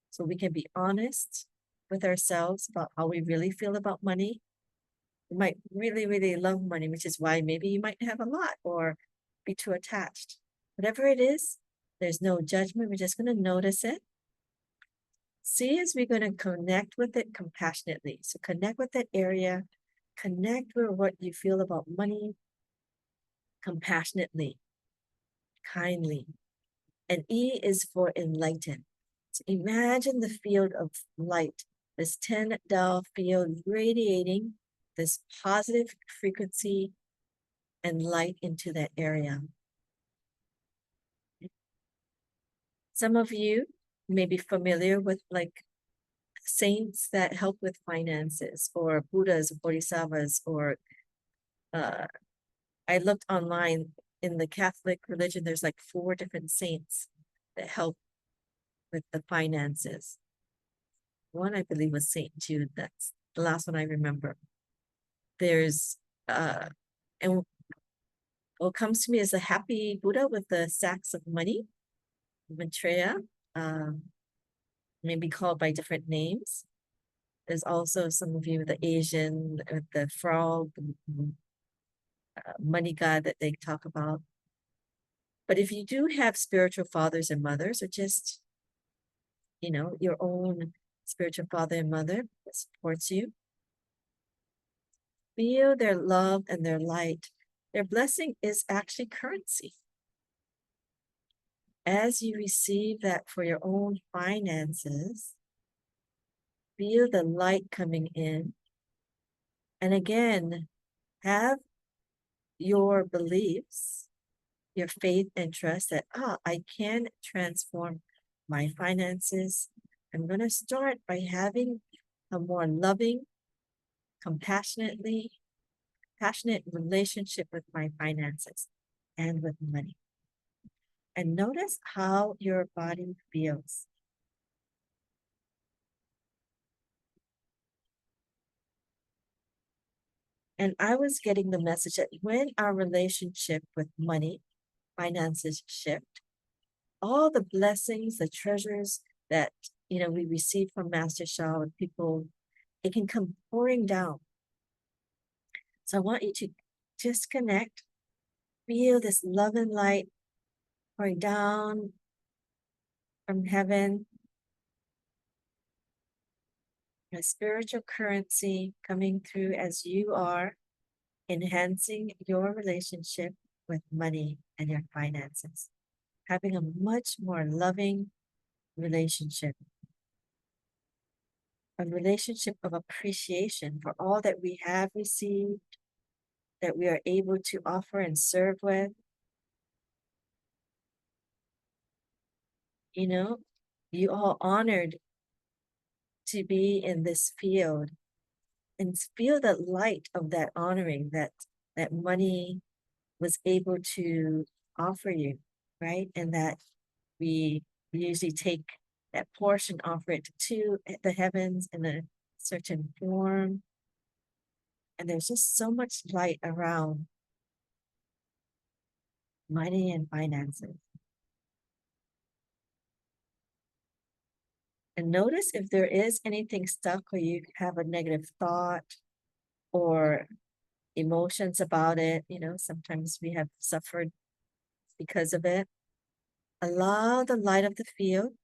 So we can be honest with ourselves about how we really feel about money. You might really, really love money, which is why maybe you might have a lot or be too attached. Whatever it is, there's no judgment. We're just going to notice it. C is we're going to connect with it compassionately. So connect with that area, connect with what you feel about money compassionately, kindly. And E is for enlighten. So imagine the field of light, this 10 Tao field radiating this positive frequency and light into that area. Some of you may be familiar with like saints that help with finances, or Buddhas, Bodhisattvas, or I looked online in the Catholic religion, there's like 4 different saints that help with the finances. One, I believe, was Saint Jude. That's the last one I remember. There's, and what comes to me is a happy Buddha with the sacks of money, Maitreya, maybe called by different names. There's also some of you with the Asian, with the frog, money god that they talk about. But if you do have spiritual fathers and mothers, or just, your own spiritual father and mother that supports you, feel their love and their light. Their blessing is actually currency. As you receive that for your own finances, feel the light coming in. And again, have your beliefs, your faith and trust that, I can transform my finances, I'm going to start by having a more loving, passionate relationship with my finances and with money. And notice how your body feels. And I was getting the message that when our relationship with money, finances shift, all the blessings, the treasures that we receive from Master Sha with people, it can come pouring down. So I want you to just connect, feel this love and light pouring down from heaven, a spiritual currency coming through as you are enhancing your relationship with money and your finances, having a much more loving relationship, a relationship of appreciation for all that we have received, that we are able to offer and serve with. You all honored to be in this field and feel the light of that honoring that money was able to offer you, right? And that we usually take that portion, offer it to the heavens in a certain form. And there's just so much light around money and finances. And notice if there is anything stuck or you have a negative thought or emotions about it. Sometimes we have suffered because of it. Allow the light of the field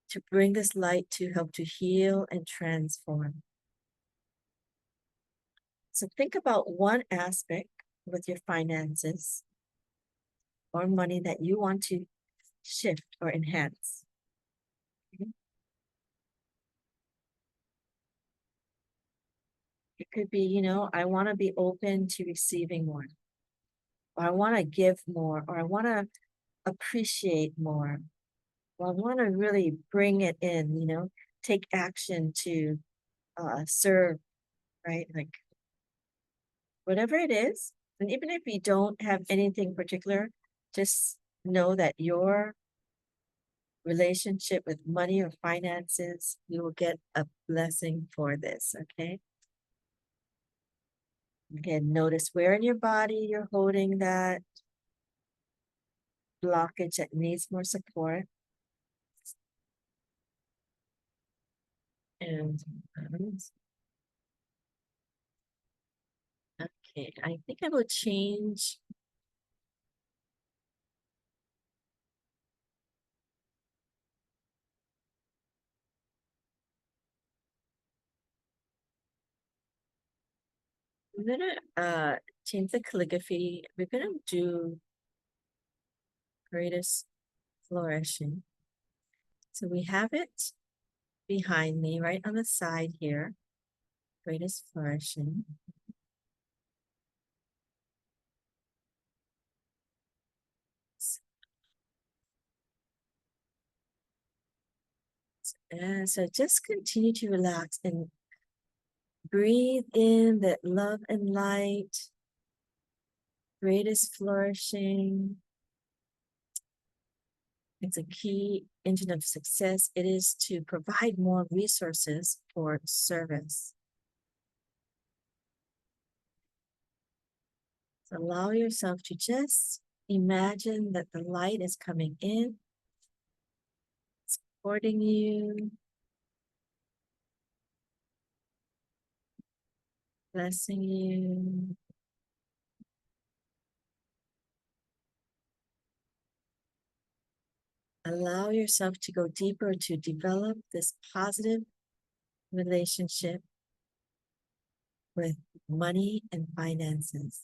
to bring this light to help to heal and transform. So think about one aspect with your finances or money that you want to shift or enhance. Okay? It could be, I want to be open to receiving more, or I want to give more, or I want to appreciate more, or I want to really bring it in, take action to serve, right? Like whatever it is. And even if you don't have anything particular, just know that your relationship with money or finances, you will get a blessing for this, okay? Again, notice where in your body you're holding that blockage that needs more support. And okay, I think I will change. I'm gonna change the calligraphy. We're gonna do greatest flourishing. So we have it behind me, right on the side here. Greatest flourishing. And so just continue to relax and breathe in that love and light. Greatest flourishing. It's a key engine of success. It is to provide more resources for service. So allow yourself to just imagine that the light is coming in, supporting you, blessing you. Allow yourself to go deeper to develop this positive relationship with money and finances.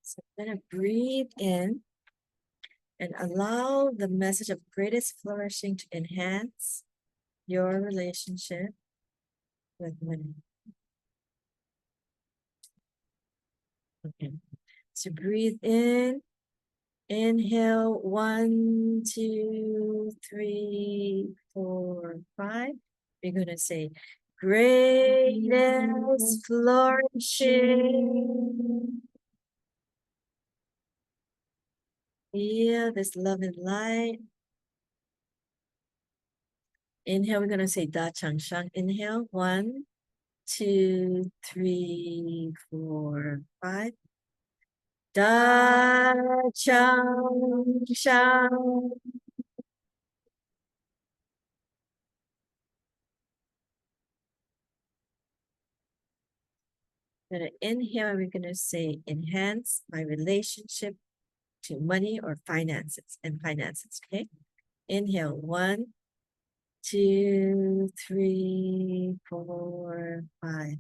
So I'm going to breathe in And allow the message of greatest flourishing to enhance your relationship with money. Okay. So breathe in. Inhale, 1, 2, 3, 4, 5. You're going to say, greatest flourishing. Feel this love and light. Inhale, we're going to say Da Chang Shang. Inhale, 1, 2, 3, 4, 5. Da Chang Shang. We're going to inhale, we're going to say, enhance my relationship to money or finances okay? Inhale, 1, 2, 3, 4, 5.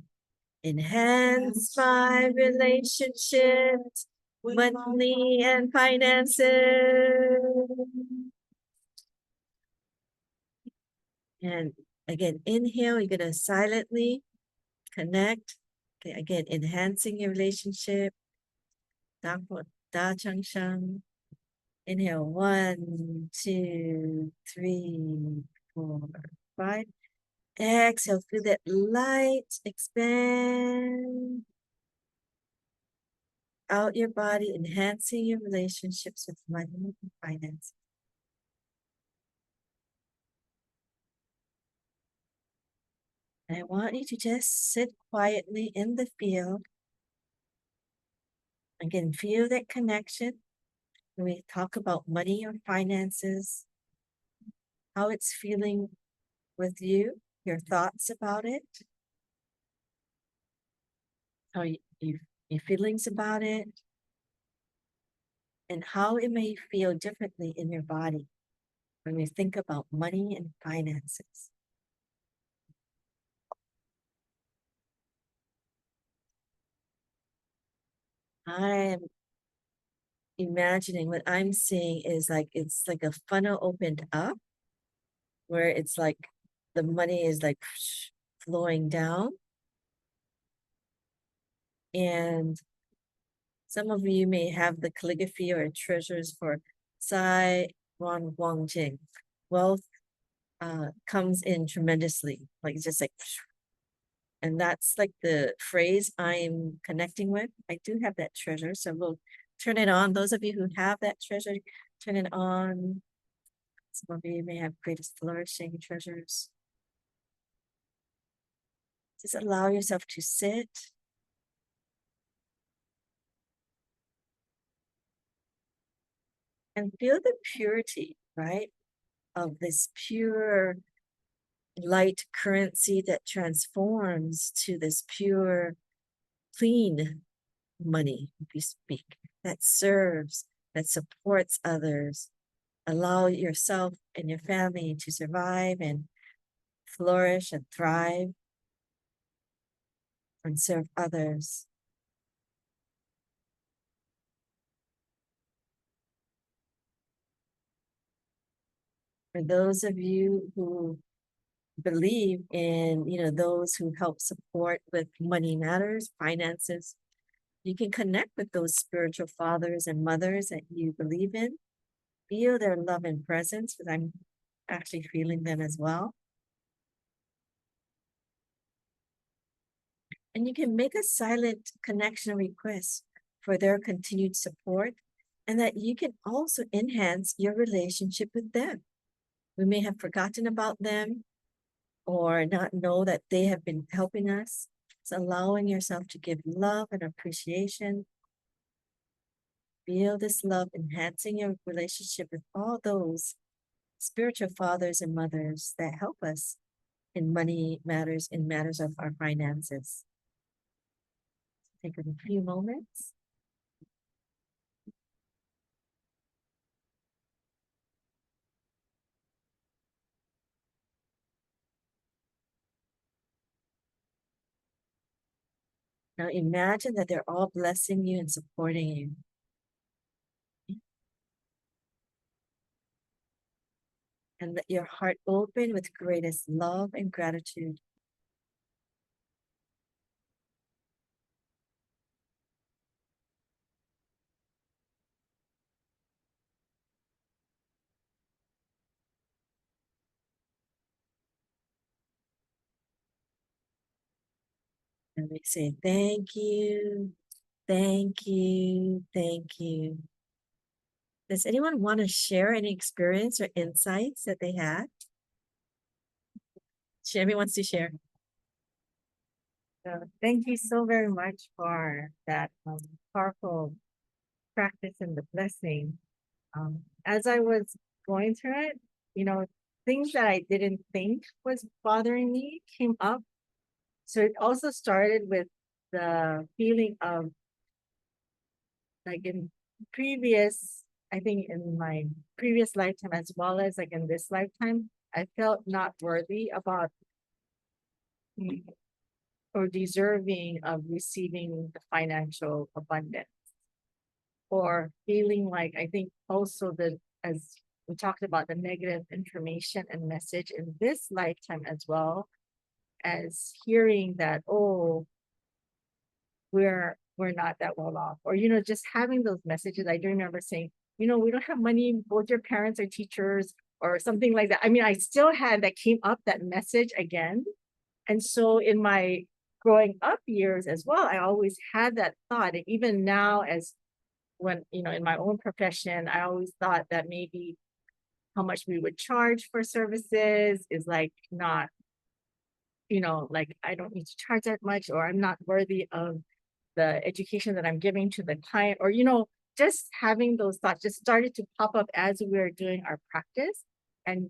Enhance my relationship with money and finances. And again, inhale, you're going to silently connect. Okay, again, enhancing your relationship. Da Chang Shang. Inhale, 1, 2, 3, 4, 5. Exhale, feel that light expand out your body, enhancing your relationships with money and finance. And I want you to just sit quietly in the field. Again, feel that connection. When we talk about money or finances, how it's feeling with you, your thoughts about it, how your feelings about it, and how it may feel differently in your body when we think about money and finances. I'm imagining what I'm seeing is like, it's like a funnel opened up where it's like the money is like flowing down. And some of you may have the calligraphy or treasures for Sai Ron Wang Jing. Wealth comes in tremendously, like just like, and that's like the phrase I'm connecting with. I do have that treasure, so we'll turn it on. Those of you who have that treasure, turn it on. Some of you may have greatest flourishing treasures. Just allow yourself to sit. And feel the purity, right, of this pure light currency that transforms to this pure, clean money, if you speak, that serves, that supports others. Allow yourself and your family to survive and flourish and thrive and serve others. For those of you who believe in, those who help support with money matters, finances, you can connect with those spiritual fathers and mothers that you believe in. Feel their love and presence, because I'm actually feeling them as well. And you can make a silent connection request for their continued support, and that you can also enhance your relationship with them. We may have forgotten about them or not know that they have been helping us. It's allowing yourself to give love and appreciation. Feel this love enhancing your relationship with all those spiritual fathers and mothers that help us in money matters, in matters of our finances. Take a few moments. Now imagine that they're all blessing you and supporting you. and let your heart open with greatest love and gratitude. And we say, thank you, thank you, thank you. Does anyone want to share any experience or insights that they had? Sherry wants to share. So thank you so very much for that powerful practice and the blessing. As I was going through it, things that I didn't think was bothering me came up. So it also started with the feeling of like I think in my previous lifetime, as well as like in this lifetime, I felt not worthy about or deserving of receiving the financial abundance, or feeling like, I think also as we talked about, the negative information and message in this lifetime, as well as hearing that, oh, we're not that well off, or just having those messages. I do remember saying, we don't have money, both your parents are teachers, or something like that. I mean, I still had that came up, that message again. And so in my growing up years as well, I always had that thought. And even now, as when, in my own profession, I always thought that maybe how much we would charge for services is like not, like I don't need to charge that much, or I'm not worthy of the education that I'm giving to the client, or, just having those thoughts just started to pop up as we were doing our practice, and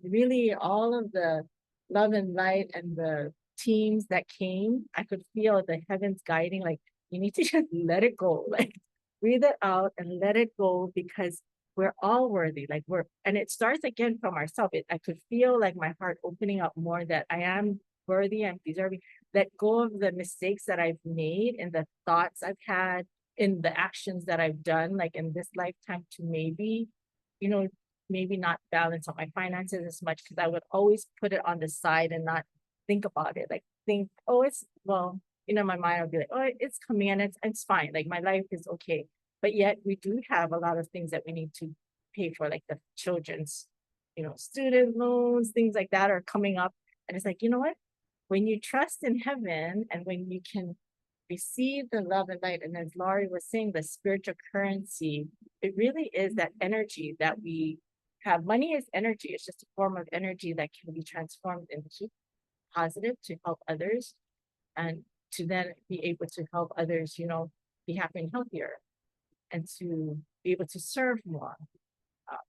really all of the love and light and the teams that came, I could feel the heavens guiding, like, you need to just let it go, like breathe it out and let it go, because we're all worthy. Like and it starts again from ourselves. I could feel like my heart opening up more, that I am worthy, I'm deserving. Let go of the mistakes that I've made and the thoughts I've had, in the actions that I've done, like in this lifetime, to maybe, maybe not balance on my finances as much, because I would always put it on the side and not think about it. Like think, oh, it's, well, my mind would be like, oh, it's coming and it's fine. Like my life is okay. But yet we do have a lot of things that we need to pay for, like the children's, student loans, things like that are coming up. And it's like, you know what? When you trust in heaven, and when you can receive the love and light, and as Laurie was saying, the spiritual currency, it really is that energy that we have. Money is energy. It's just a form of energy that can be transformed into positive to help others, and to then be able to help others, be happy and healthier, and to be able to serve more.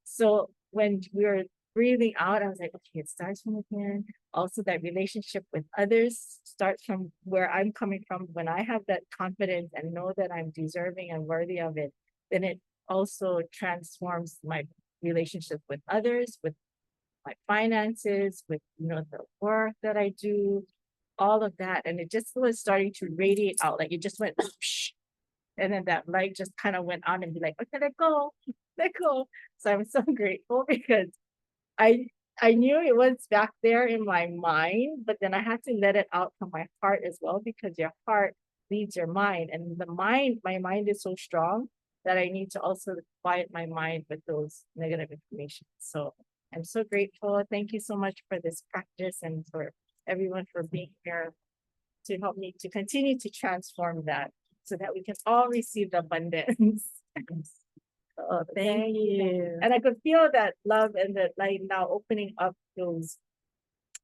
So when we were breathing out, I was like, okay, it starts from within. Also, that relationship with others starts from where I'm coming from. When I have that confidence and know that I'm deserving and worthy of it, then it also transforms my relationship with others, with my finances, with, the work that I do, all of that. And it just was starting to radiate out. Like it just went, whoosh, and then that light just kind of went on, and be like, okay, let go, let go. So I'm so grateful, because I knew it was back there in my mind, but then I had to let it out from my heart as well, because your heart leads your mind, and my mind is so strong that I need to also quiet my mind with those negative information. So I'm so grateful. Thank you so much for this practice, and for everyone for being here to help me to continue to transform that, so that we can all receive the abundance. Oh, thank you. And I could feel that love and that light now opening up those,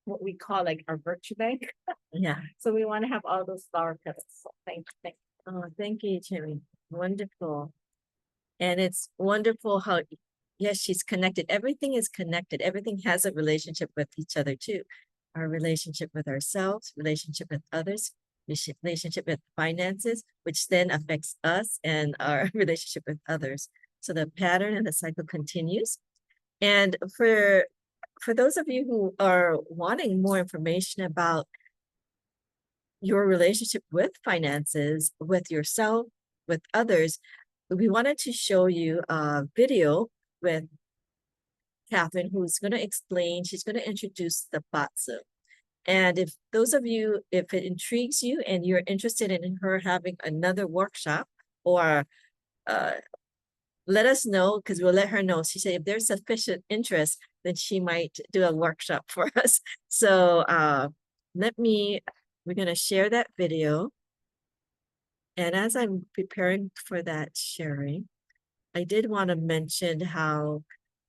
what we call like our virtue bank. Yeah. So we want to have all those flower petals. So thank you. Oh, thank you, Cherry. Wonderful. And it's wonderful how, yes, she's connected. Everything is connected. Everything has a relationship with each other too. Our relationship with ourselves, relationship with others, relationship with finances, which then affects us and our relationship with others. So the pattern and the cycle continues. And for those of you who are wanting more information about your relationship with finances, with yourself, with others, we wanted to show you a video with Catherine, who's going to explain, she's going to introduce the Batsu. And if those of you, if it intrigues you and you're interested in her having another workshop, or let us know, because we'll let her know. She said if there's sufficient interest, then she might do a workshop for us. So we're going to share that video. And as I'm preparing for that sharing, I did want to mention how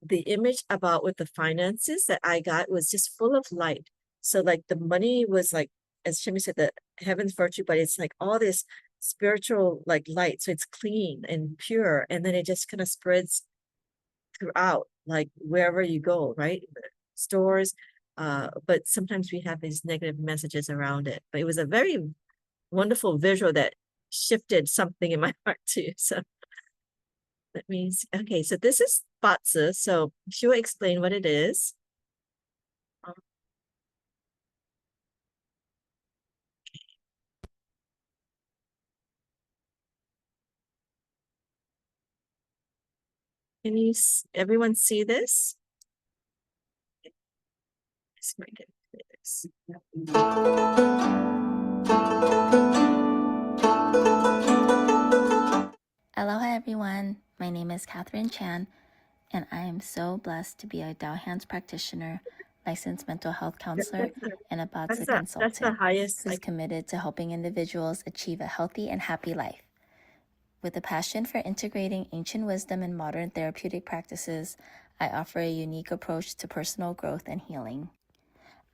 the image about with the finances that I got was just full of light. So like the money was like, as Shimi said, the heaven's virtue, but it's like all this spiritual like light. So it's clean and pure. And then it just kind of spreads throughout, like wherever you go, right? The stores. But sometimes we have these negative messages around it. But it was a very wonderful visual that shifted something in my heart too. So that means, okay, so this is Batsu. So she will explain what it is. Can everyone see this? Let's make it this. Aloha everyone, my name is Catherine Chan, and I am so blessed to be a Dao Hands practitioner, licensed mental health counselor, and a Batsu consultant who's committed to helping individuals achieve a healthy and happy life. With a passion for integrating ancient wisdom and modern therapeutic practices, I offer a unique approach to personal growth and healing.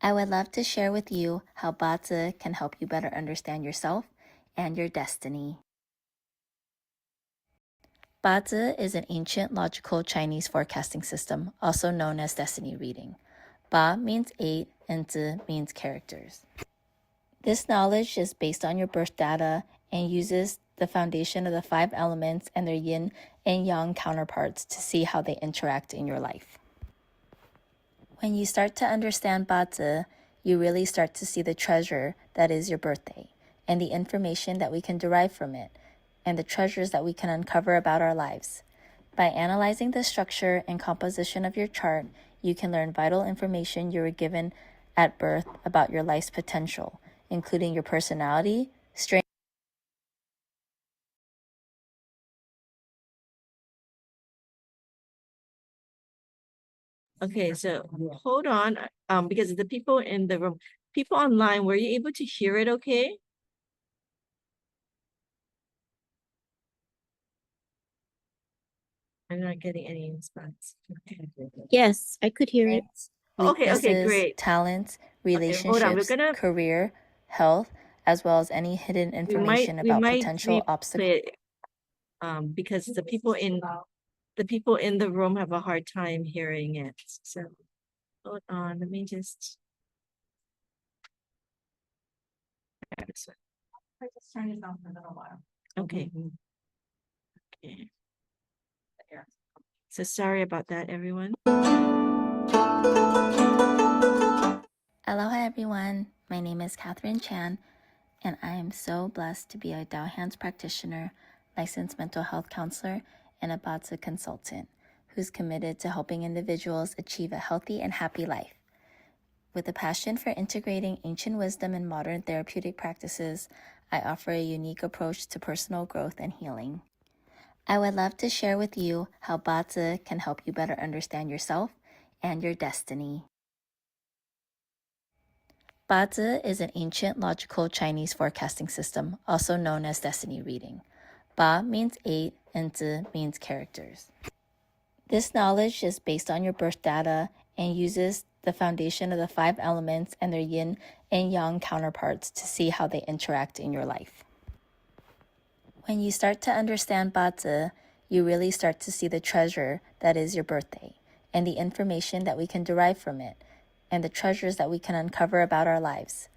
I would love to share with you how Batsu can help you better understand yourself and your destiny. Bazi is an ancient logical Chinese forecasting system, also known as destiny reading. Ba means 8 and Zi means characters. This knowledge is based on your birth data and uses the foundation of the 5 elements and their yin and yang counterparts to see how they interact in your life. When you start to understand Bazi, you really start to see the treasure that is your birthday and the information that we can derive from it, and the treasures that we can uncover about our lives. By analyzing the structure and composition of your chart, you can learn vital information you were given at birth about your life's potential, including your personality, strength. Okay, so hold on, because the people in the room, people online, were you able to hear it okay? I'm not getting any response. Okay. Yes, I could hear it. Okay, great. Talents, Okay, hold on. We're relationships, gonna career, health, as well as any hidden information about potential obstacles. Because the people in the room have a hard time hearing it. So hold on, let me just. I just turned it down for a little while. Okay. Okay. So sorry about that, everyone. Aloha everyone, my name is Catherine Chan, and I am so blessed to be a Dao Hands practitioner, licensed mental health counselor, and a Batsu consultant who's committed to helping individuals achieve a healthy and happy life. With a passion for integrating ancient wisdom and modern therapeutic practices, I offer a unique approach to personal growth and healing. I would love to share with you how Batsu can help you better understand yourself and your destiny. Bazi is an ancient logical Chinese forecasting system, also known as destiny reading. Ba means 8 and Zi means characters. This knowledge is based on your birth data and uses the foundation of the 5 elements and their yin and yang counterparts to see how they interact in your life. When you start to understand Bazi, you really start to see the treasure that is your birthday and the information that we can derive from it, and the treasures that we can uncover about our lives.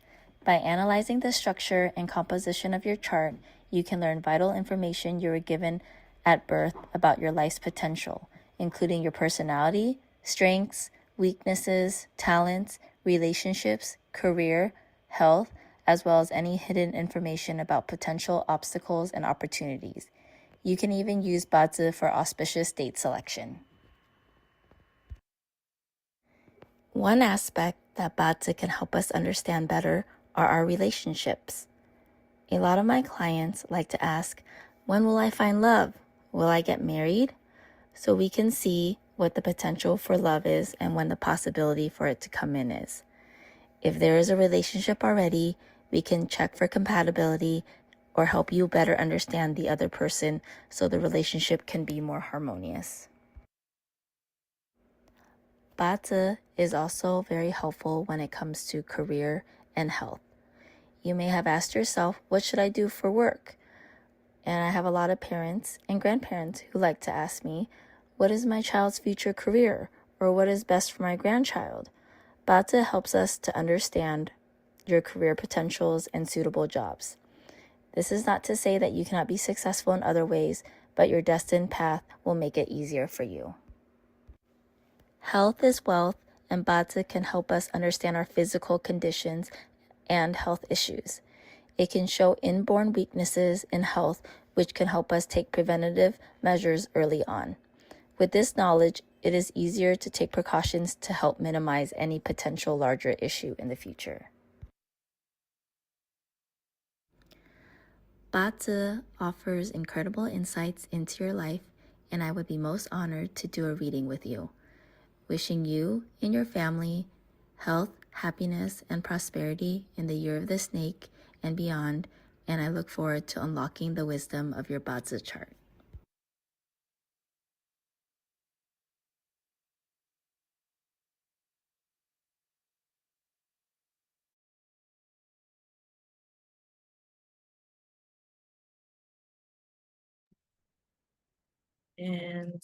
By analyzing the structure and composition of your chart, you can learn vital information you were given at birth about your life's potential, including your personality, strengths, weaknesses, talents, relationships, career, health, as well as any hidden information about potential obstacles and opportunities. You can even use Bazi for auspicious date selection. One aspect that Batsa can help us understand better are our relationships. A lot of my clients like to ask, when will I find love? Will I get married? So we can see what the potential for love is and when the possibility for it to come in is. If there is a relationship already, we can check for compatibility or help you better understand the other person so the relationship can be more harmonious. Batsa is also very helpful when it comes to career and health. You may have asked yourself, what should I do for work? And I have a lot of parents and grandparents who like to ask me, what is my child's future career? Or what is best for my grandchild? Batsa helps us to understand your career potentials and suitable jobs. This is not to say that you cannot be successful in other ways, but your destined path will make it easier for you. Health is wealth, and Batsa can help us understand our physical conditions and health issues. It can show inborn weaknesses in health, which can help us take preventative measures early on. With this knowledge, it is easier to take precautions to help minimize any potential larger issue in the future. Batsa offers incredible insights into your life, and I would be most honored to do a reading with you. Wishing you and your family health, happiness, and prosperity in the year of the snake and beyond, and I look forward to unlocking the wisdom of your Batsa chart. And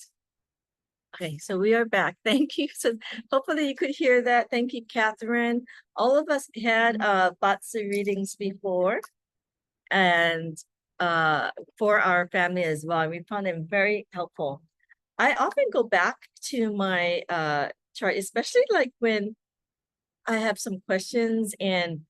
okay, so we are back. Thank you. So hopefully you could hear that. Thank you, Catherine. All of us had Batsa readings before, and for our family as well. We found them very helpful. I often go back to my chart, especially like when I have some questions and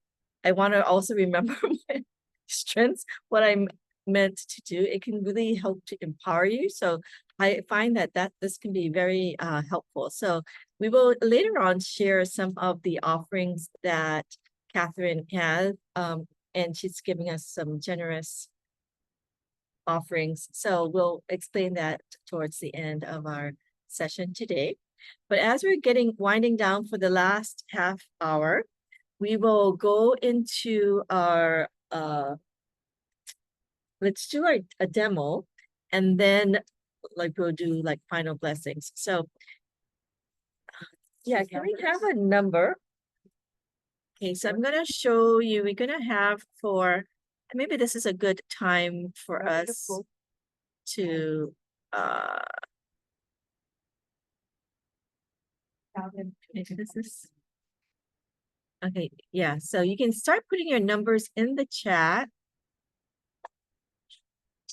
I want to also remember my strengths, what I'm meant to do. It can really help to empower you. So I find that this can be very helpful. So we will later on share some of the offerings that Catherine has, and she's giving us some generous offerings. So we'll explain that towards the end of our session today. But as we're winding down for the last half hour, we will go into our let's do a demo, and then we'll do like final blessings. So yeah, can we have a number? Okay, so I'm gonna show you, we're gonna have maybe this is a good time for us to maybe this is okay, yeah, so you can start putting your numbers in the chat.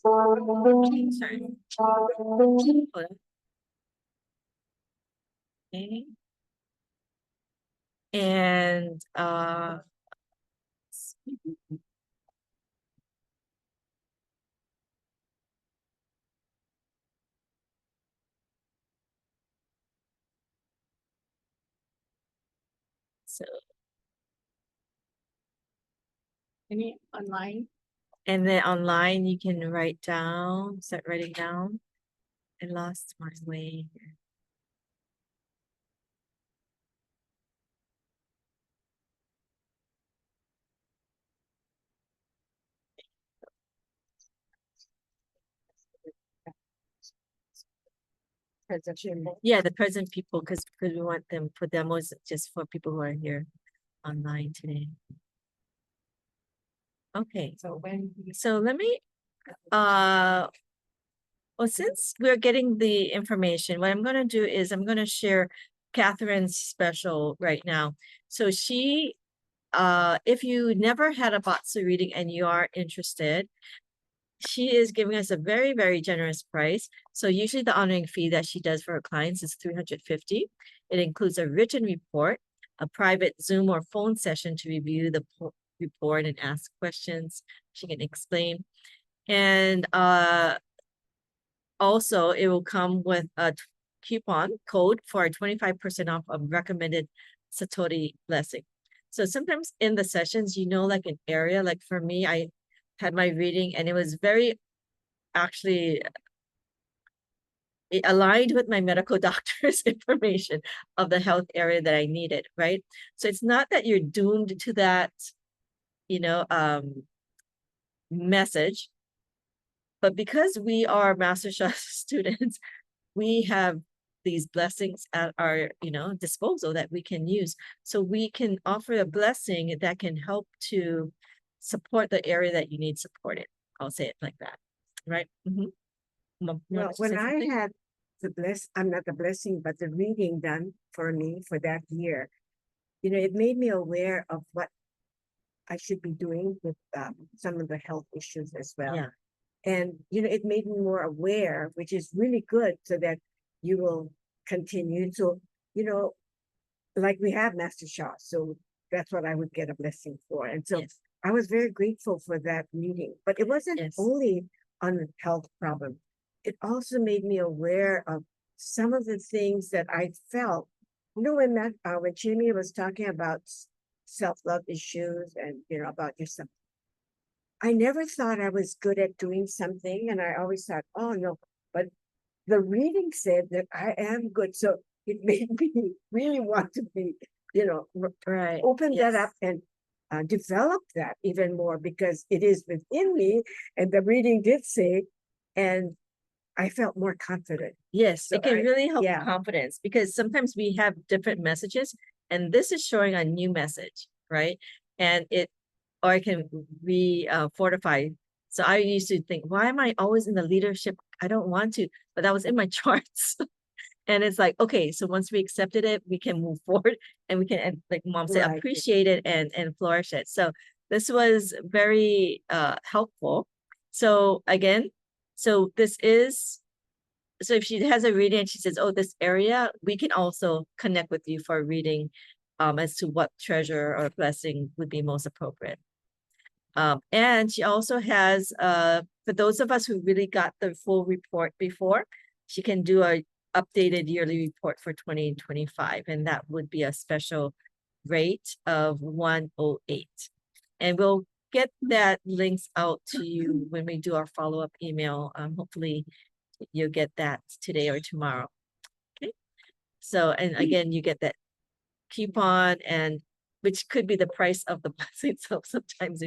Sorry. Hold on. Okay. And so Any online? and then online you can start writing down. I lost my way here. Yeah, the present people, because we want them for demos just for people who are here online today. Okay, so let me well, since we're getting the information, what I'm going to do is I'm going to share Catherine's special right now. So she, if you never had a Batsa reading and you are interested, she is giving us a very, very generous price. So usually the honoring fee that she does for her clients is $350. It includes a written report, a private Zoom or phone session to review the report and ask questions. She can explain. And also, it will come with a coupon code for a 25% off of recommended Satori blessing. So sometimes in the sessions, like an area, like for me, I had my reading and it was very actually it aligned with my medical doctor's information of the health area that I needed, right? So it's not that you're doomed to that, message, but because we are Master Shah students, we have these blessings at our, disposal that we can use. So we can offer a blessing that can help to support the area that you need supported. I'll say it like that, right? Well, when I had I'm not the blessing, but the reading done for me for that year, it made me aware of what I should be doing with some of the health issues as well. Yeah. And, it made me more aware, which is really good so that you will continue. So, like we have Master Shah. So that's what I would get a blessing for. And so Yes. I was very grateful for that meeting, but it wasn't Yes. only on the health problem. It also made me aware of some of the things that I felt, when Jimmy was talking about self-love issues and, about yourself. I never thought I was good at doing something. And I always thought, oh no, but the reading said that I am good. So it made me really want to be, Right. open that Yes. up and develop that even more because it is within me. And the reading did say, and I felt more confident. Yes, So it can really help yeah. confidence because sometimes we have different messages and this is showing a new message, right? And it can fortify. So I used to think, why am I always in the leadership? I don't want to, but that was in my charts. And it's like, okay, so once we accepted it, we can move forward and we can, and like Mom said, Right. appreciate it and flourish it. So this was very helpful. So again, so if she has a reading and she says, oh, this area, we can also connect with you for a reading as to what treasure or blessing would be most appropriate. And she also has, for those of us who really got the full report before, she can do a updated yearly report for 2025, and that would be a special rate of 108. And we'll get that links out to you when we do our follow-up email. Hopefully you'll get that today or tomorrow. Okay. So, and again, you get that coupon and which could be the price of the blessing. So sometimes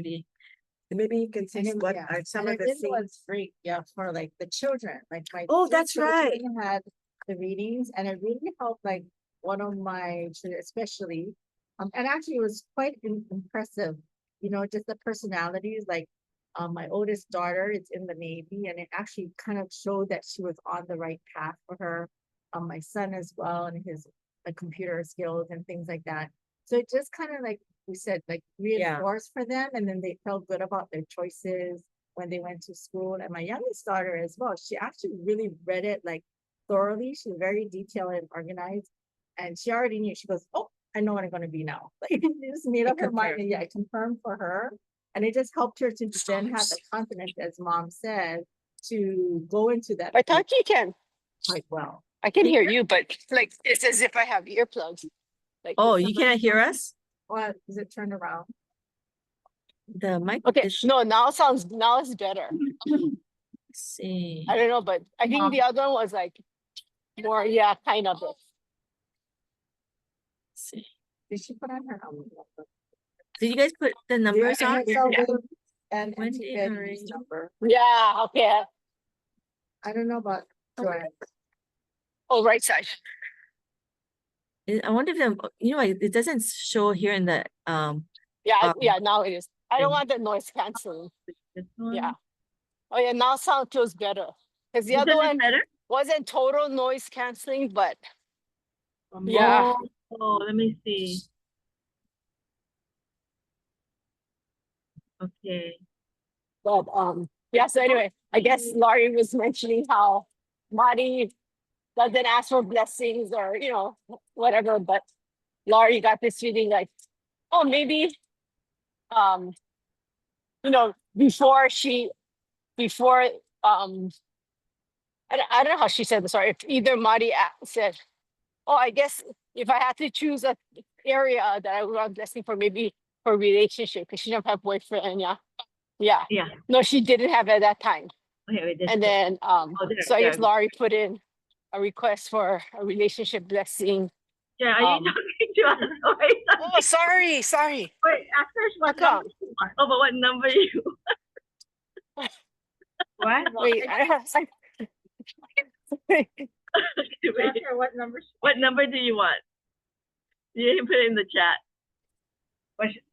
Maybe you can see what Yeah. are some And of the this things. was free, for like the children, like my. Oh, two that's right. children Had the readings and it really helped like one of my children especially. And actually it was quite impressive, just the personalities, like my oldest daughter is in the Navy and it actually kind of showed that she was on the right path for her. My son as well and his computer skills and things like that. So it just kind of like we said, like reinforced for them and then they felt good about their choices when they went to school. And my youngest daughter as well, she actually really read it like thoroughly. She's very detailed and organized. And she already knew, she goes, oh, I know what I'm gonna be now. Like she just made up her mind and I confirmed for her. And it just helped her to then have the confidence, as Mom said, to go into that I thought you can. quite well. I can hear you, but like it's as if I have earplugs. Like oh, you cannot hear us? What is it turned around? The mic okay, is, no, now it's better. let's see. I don't know, but I think the other one was like more, yeah, kind of it. Let's see. Did she put on her helmet? Did you guys put the numbers on? And Wendy, Betty's Marie. number. Yeah, okay. I don't know about Joanne. Oh, right side. I wonder if it doesn't show here in the Yeah, Um, yeah, now it is. I don't okay. want the noise canceling. this one. Yeah. Oh yeah, now sound feels better. Because the This other is one better? wasn't total noise canceling, but yeah. Oh, let me see. Okay. But yeah, so anyway, I guess Laurie was mentioning how Marty doesn't ask for blessings or whatever, but Laurie got this feeling like, oh, maybe before I don't know how she said this, sorry, if either Marty said, oh, I guess if I had to choose a area that I would want blessing for, maybe for relationship, because she didn't have boyfriend. Yeah. Yeah. Yeah. No, she didn't have at that time. Okay, we did. And then there, so I guess yeah. Laurie put in a request for a relationship blessing. Yeah, are you talking to us? Oh, sorry. Wait, ask her what How number you want. Oh, but what number you want? What? Wait, Wait. What number do you want? You didn't put it in the chat.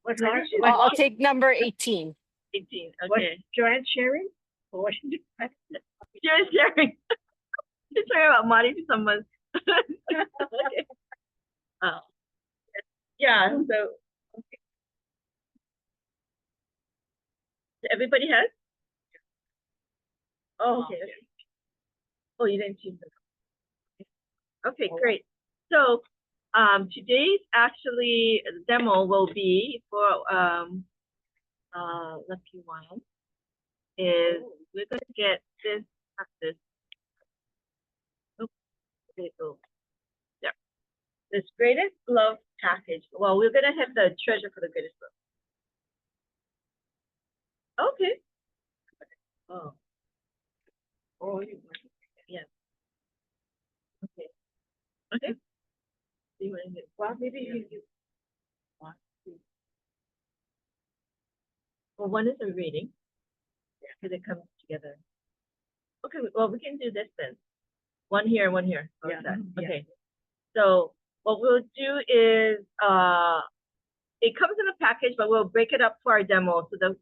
What number? I'll take number 18. 18. Okay. Joanne sharing? Or what? You're sharing. You're talking about money to someone. Okay. Oh. Yeah, so okay. Everybody has? Oh, okay. Oh, you didn't choose it. Okay, great. So today's actually demo will be for lucky one is we're gonna get this oops, okay, so yeah. This greatest love package. Well, we're gonna have the treasure for the greatest love. Okay. Oh. Oh, yeah. Okay. Okay. See what it is. Well, maybe you do one, two. Well, one is a reading because it comes together. Okay, well, we can do this then. One here, one here. How is that? Okay. So what we'll do is it comes in a package, but we'll break it up for our demo. So the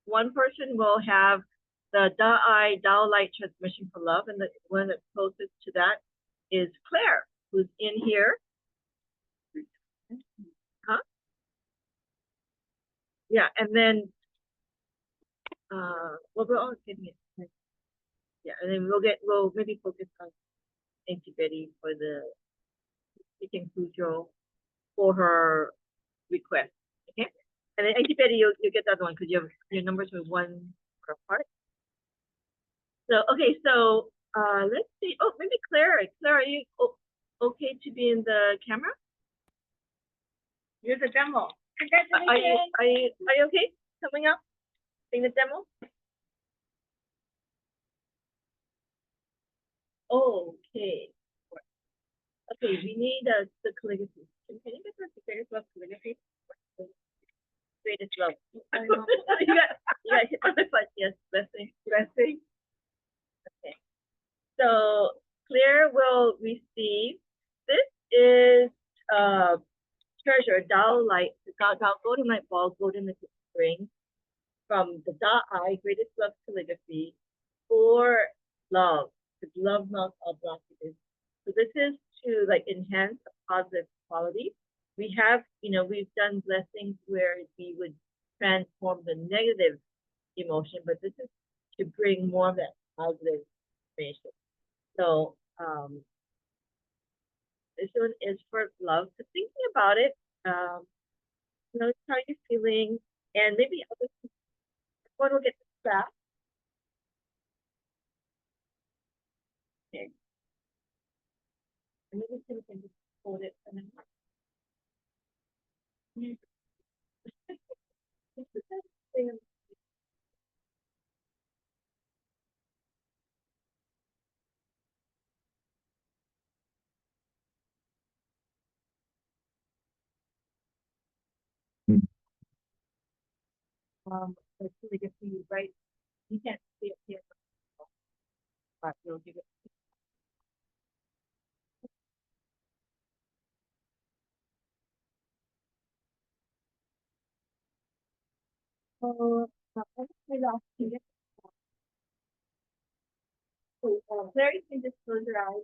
one person will have the Dao Light Transmission for Love, and the one that's closest to that is Claire, who's in here. Huh? Yeah, and then we're all getting it. Yeah, and then we'll maybe focus on Auntie Betty for the teaching Fujo for her request. Okay? And then Auntie Betty, you'll get that one because your numbers were one apart. So okay, so let's see. Oh, maybe Claire. Claire, are you okay to be in the camera? Here's a demo. Are you okay coming up in the demo? Okay. Okay, we need the calligraphy. Can you get the greatest love calligraphy? Greatest love. you got hit on the butt. Yes, blessing. Okay. So Claire will receive. This is treasure Dao Light, the Dao Golden Light Ball, Golden Liquid Spring from the Da I Greatest Love Calligraphy for love. Because love melts all blockages. So this is to like enhance a positive quality. We have, we've done blessings where we would transform the negative emotion, but this is to bring more of that positive information. So this one is for love. So thinking about it, how you're feeling, and maybe other one will get the staff. Okay. And maybe we can just hold it and then the calligraphy, right? You can't see it here, but you'll give it. So, Claire, you can just close your eyes.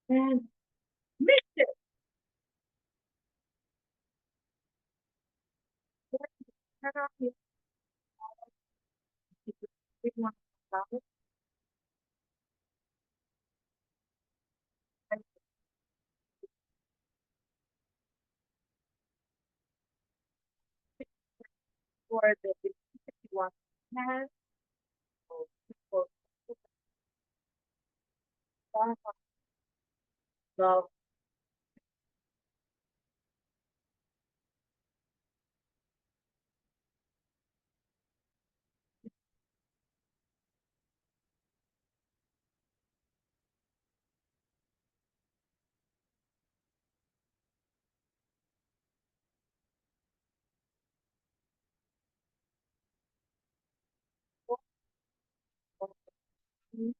And mix it. Turn off the big one. For the one has so it's what you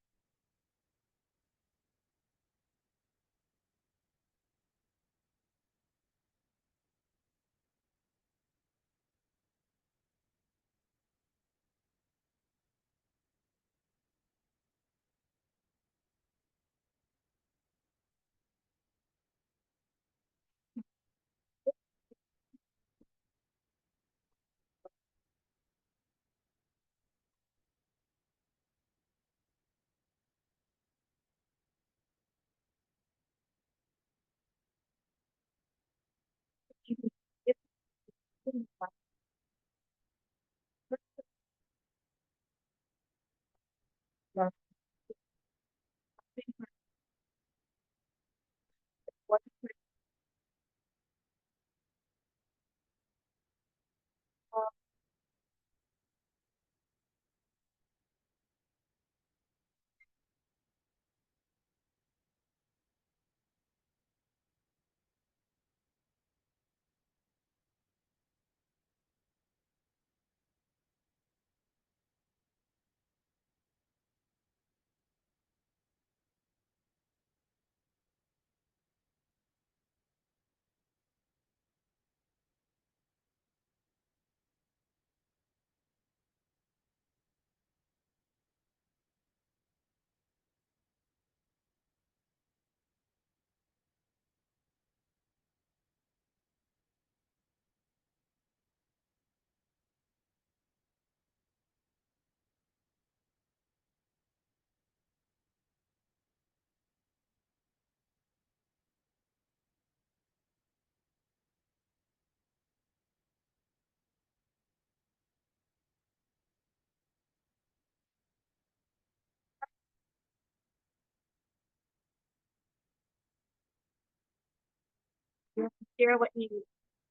share what you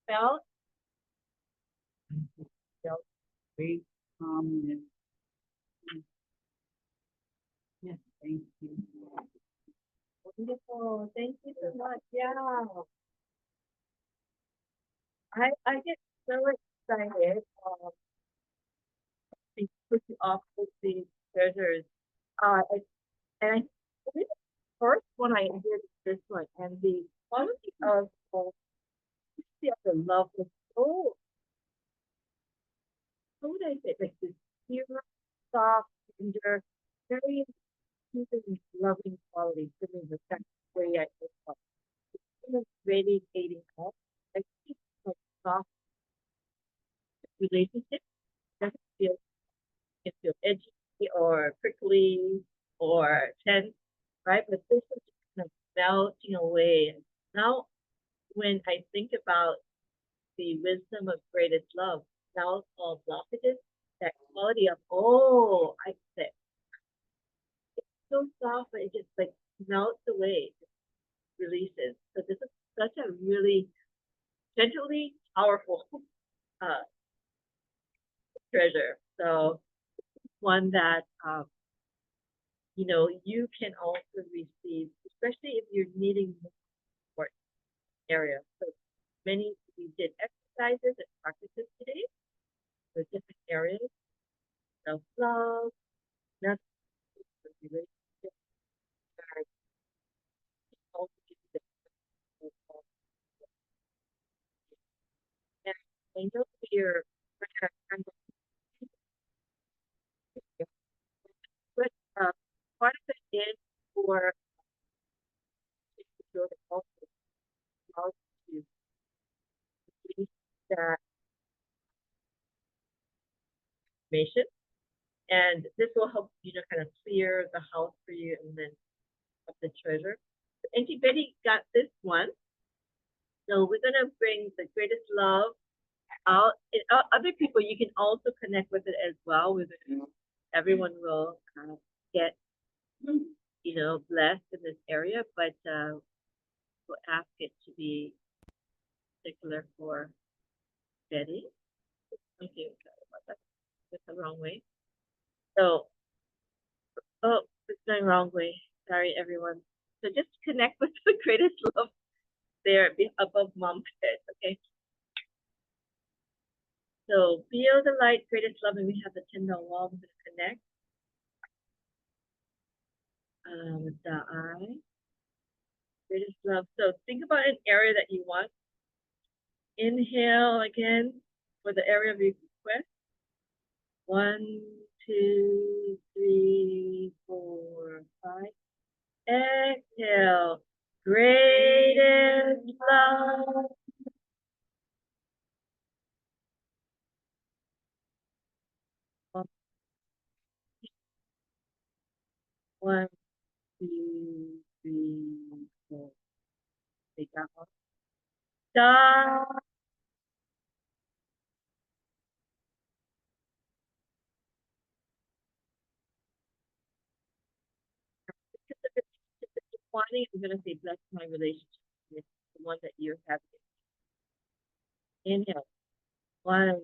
felt. Felt great calmness. Yes, thank you. Wonderful. Thank you so much. Yeah. I get so excited to put you off with these treasures. And I believe the first one I did is this one, and the quality of the love was so would I say like this pure, soft, tender, very soothing, loving quality to me. That's the way I feel. It's radiating up. I think like soft relationship doesn't feel it feel edgy or prickly or tense, right? But this is just kind of melting away. And now when I think about the wisdom of greatest love, now all blockages, that quality of oh, I said so soft, but it just like melts away, releases. So this is such a really gently powerful uh, treasure. So one that you know you can also receive, especially if you're needing more area. So many we did exercises and practices today for different areas, self love, not relationship, also and I know we're kind of but part of it is for information. And this will help, kind of clear the house for you and then of the treasure. Auntie Betty got this one. So we're gonna bring the greatest love out. Other people, you can also connect with it as well. Everyone will get, blessed in this area, but we'll ask it to be particular for Betty. Okay, sorry about that. That's the wrong way. So, oh, it's going wrong way. Sorry, everyone. So just connect with the greatest love there above mom's head, okay? So feel the light, greatest love, and we have the 10-bell wall. I'm going to connect with the eye. Greatest love. So think about an area that you want. Inhale again for the area of your request. 1, 2, 3, 4, 5. Exhale. Greatest love. One, 2, 3, 4. Take that one. Stop. I'm going to say, bless my relationship with the one that you're having. Inhale. 1,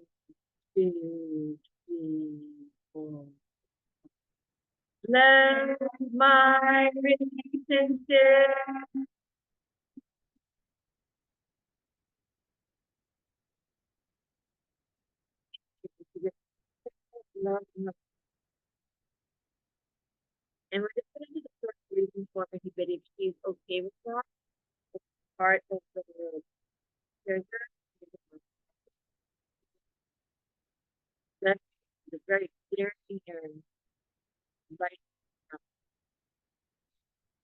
2, 3, 4. Bless my relationship. And we're just going to do the first reading for everybody if she's okay with that. It's part of the treasure. That's the very clear and light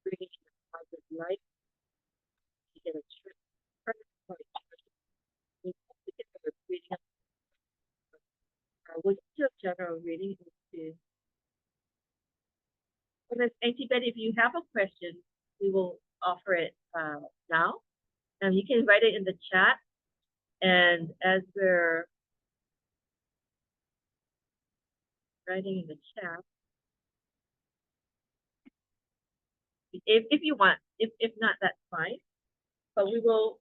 reading of positive light. You get a perfect point. We get the reading. We'll do a general reading to. And Auntie Betty, if you have a question, we will offer it now. You can write it in the chat. And as we're writing in the chat, if you want, if not, that's fine. But we will.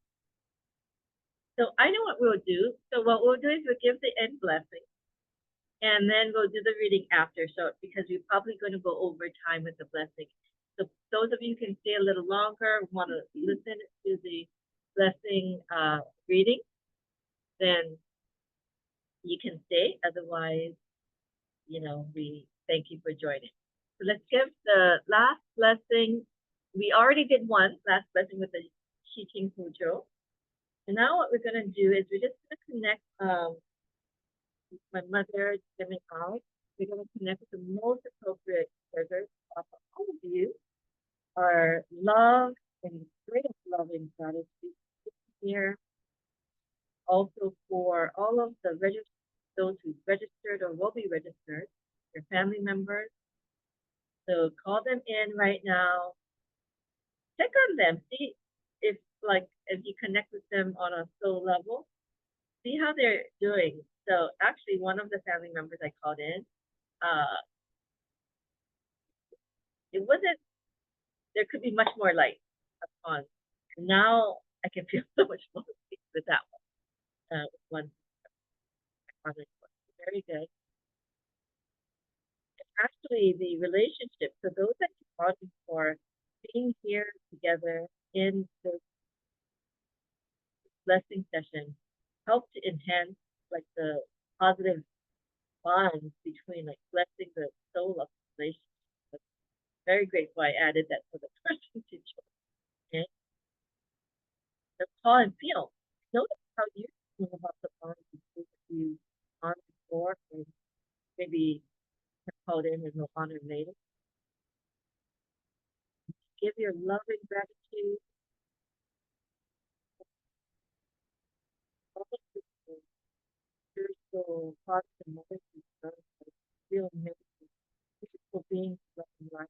So I know what we'll do. So what we'll do is we'll give the end blessing. And then we'll do the reading after. So because we're probably going to go over time with the blessing. So those of you who can stay a little longer, want to listen to the blessing reading, then you can stay. Otherwise, we thank you for joining. So let's give the last blessing. We already did one last blessing with the Shiching Fujo. And now what we're going to do is we're just going to connect my mother, Jim and I. We're going to connect with the most appropriate treasures of all of you. Our love and greatest love and gratitude here. Also for all of the those who registered or will be registered, your family members. So call them in right now. Check on them. See if you connect with them on a soul level, see how they're doing. So actually one of the family members I called in, there could be much more light on. Now I can feel so much more with that one. Very good. Actually, the relationship, so those that you're wanting for being here together in the blessing session help to enhance the positive bonds between blessing the soul of the relationship. Very grateful I added that for the person to join. Okay? So call and feel. Notice how you feel about the bonds you on before and maybe called in and will honor later. Give your love and gratitude. also part of the knowledge is real amazing. For being life.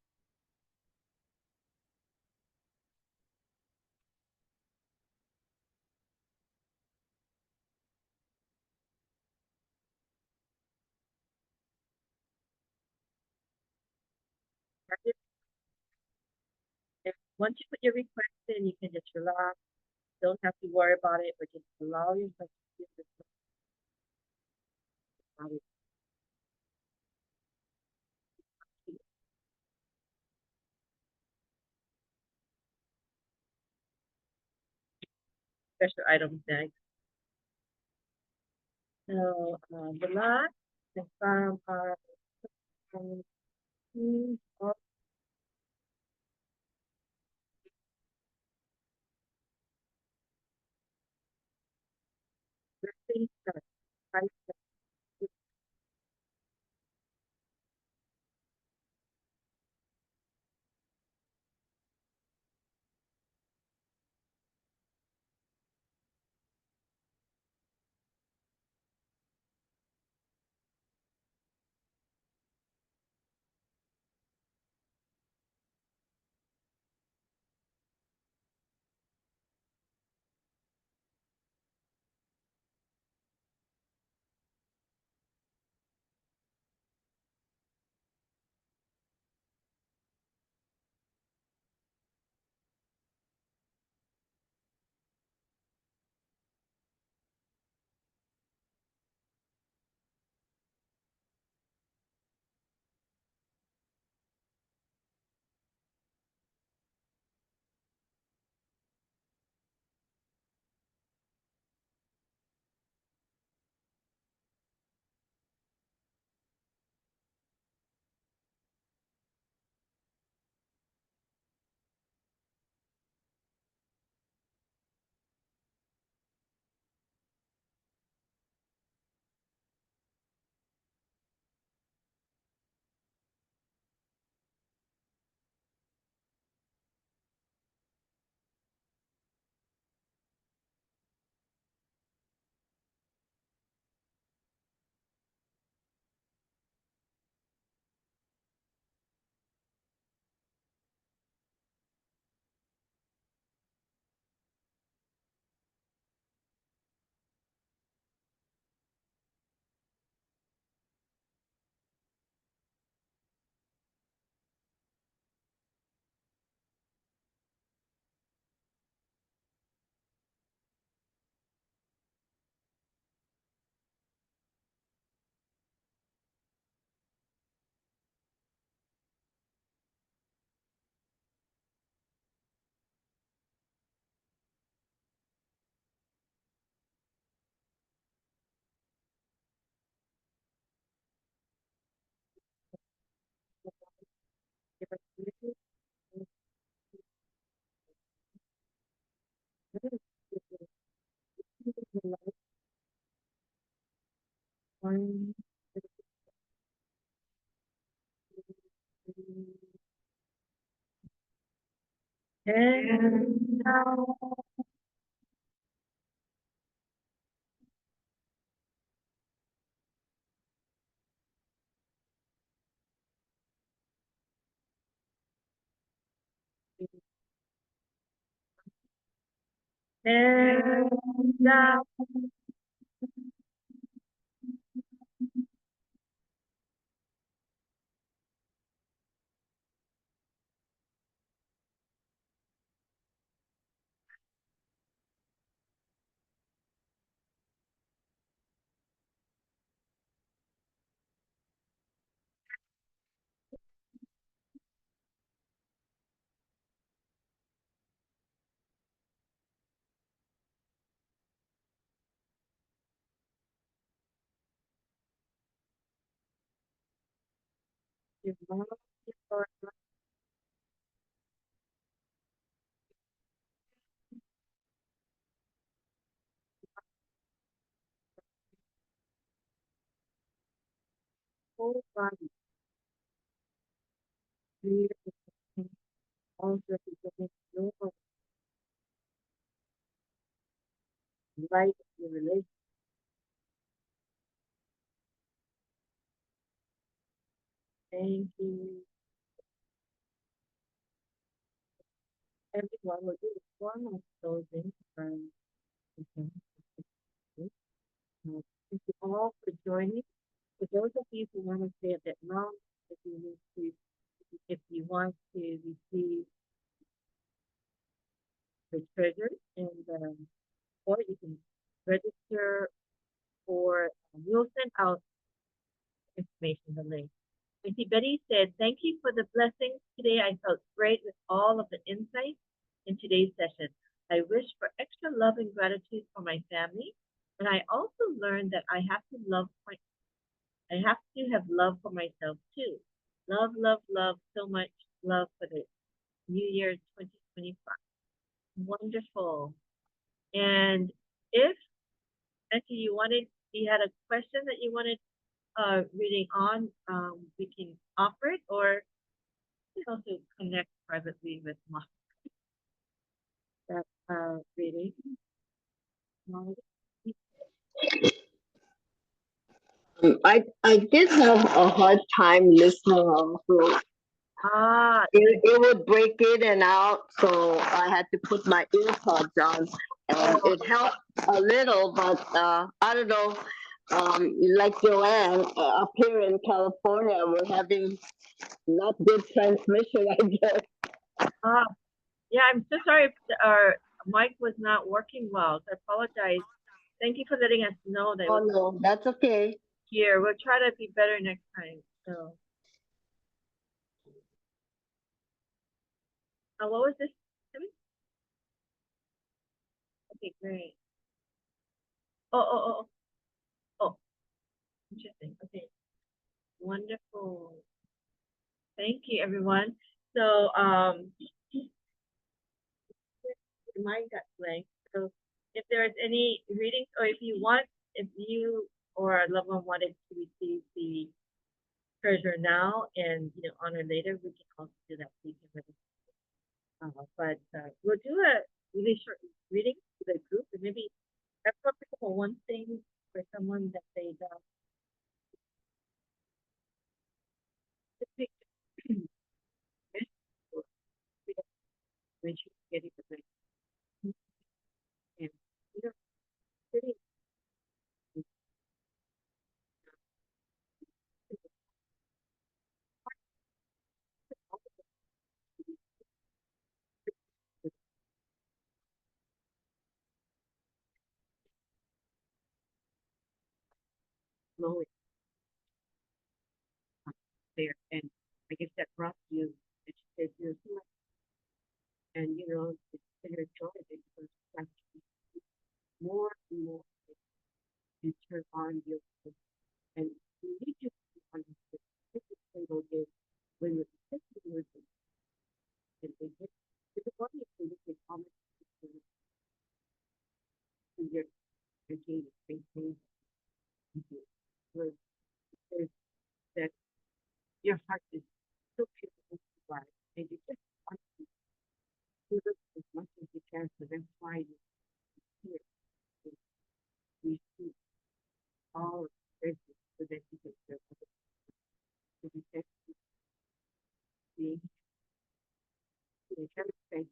If once you put your request in, you can just relax. Don't have to worry about it, but just allow yourself to feel this body. Special items next. So the last and from our team of blessings that Christ has given to the life one and now and now you mom your whole body breathe all representing your life, your relationship, Thank you. Everyone will do the formal closing. Okay. Thank you all for joining. For those of you who want to stay a bit long, if you need to, if you want to receive the treasure and or you can register or we'll send out information, the link. Auntie Betty said, thank you for the blessings today. I felt great with all of the insights in today's session. I wish for extra love and gratitude for my family. And I also learned that I have to have love for myself too. Love, love, love, so much love for the New Year 2025. Wonderful. And if Auntie, you had a question that you wanted reading on, we can offer it, or you can also connect privately with Mom. That reading. I did have a hard time listening also. It would break in and out, so I had to put my earpods on, and it helped a little, but I don't know. Like Joanne, up here in California, we're having not good transmission, I guess. Yeah, I'm so sorry if our mic was not working well. So I apologize. Thank you for letting us know that. Oh no, that's okay. Here, we'll try to be better next time. So, what was this? Okay, great. Oh, interesting. Okay, wonderful. Thank you, everyone. So, mine got blank. So, if there is any readings, or if you or a loved one wanted to receive the treasure now and honor later, we can also do that. So you can but we'll do a really short reading to the group, and maybe that's for one thing for someone that they when she's getting the break. And pretty low there, and I guess that brought you. And she said, "You're so much," and it's been her joy because like more and more you turn on your and you need to on the table is when you're thinking with it, and they get to the body of the wicked comment to your again, things where there's that your heart is so beautiful to God, and you just want to do this as much as you can, so that's why you hear we see all of this so that you can serve others. So we thank you, we kind of thank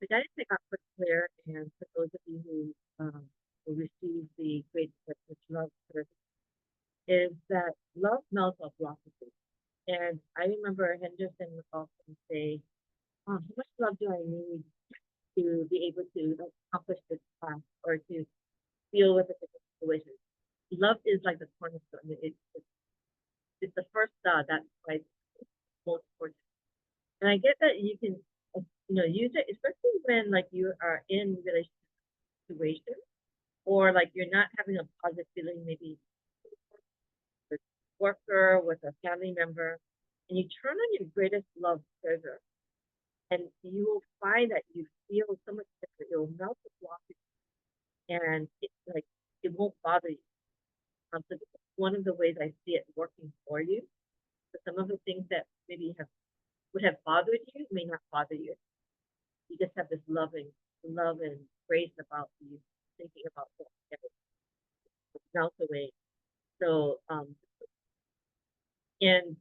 the guidance that got put clear, and for those of you who will receive the great which love service, is that love melts off blockages. And I remember Henderson would often say, how much love do I need to be able to accomplish this task or to deal with a different situation? Love is like the cornerstone. It's the first that's like most important. And I get that you can use it, especially when like you are in relationship situation, or like you're not having a positive feeling, maybe with a worker, with a family member, and you turn on your greatest love treasure, and you will find that you feel so much different. You'll melt the blockage, and it won't bother you. So this is one of the ways I see it working for you. So some of the things that maybe would have bothered you may not bother you. You just have this love and grace about you, thinking about that melt away. So And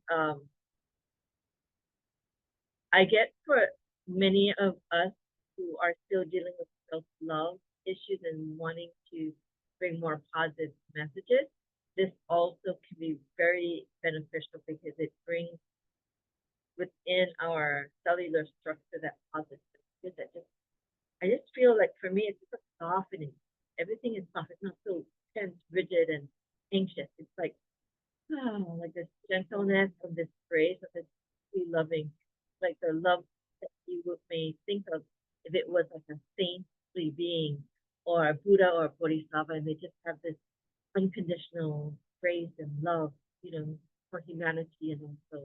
I get for many of us who are still dealing with self-love issues and wanting to bring more positive messages, this also can be very beneficial because it brings within our cellular structure that positive message that just I just feel like for me it's just a softening. Everything is soft. It's not so tense, rigid, and anxious. It's like this gentleness of this grace of this sweet loving, like the love that you may think of if it was like a saintly being or a Buddha or a Bodhisattva, and they just have this unconditional grace and love, for humanity and also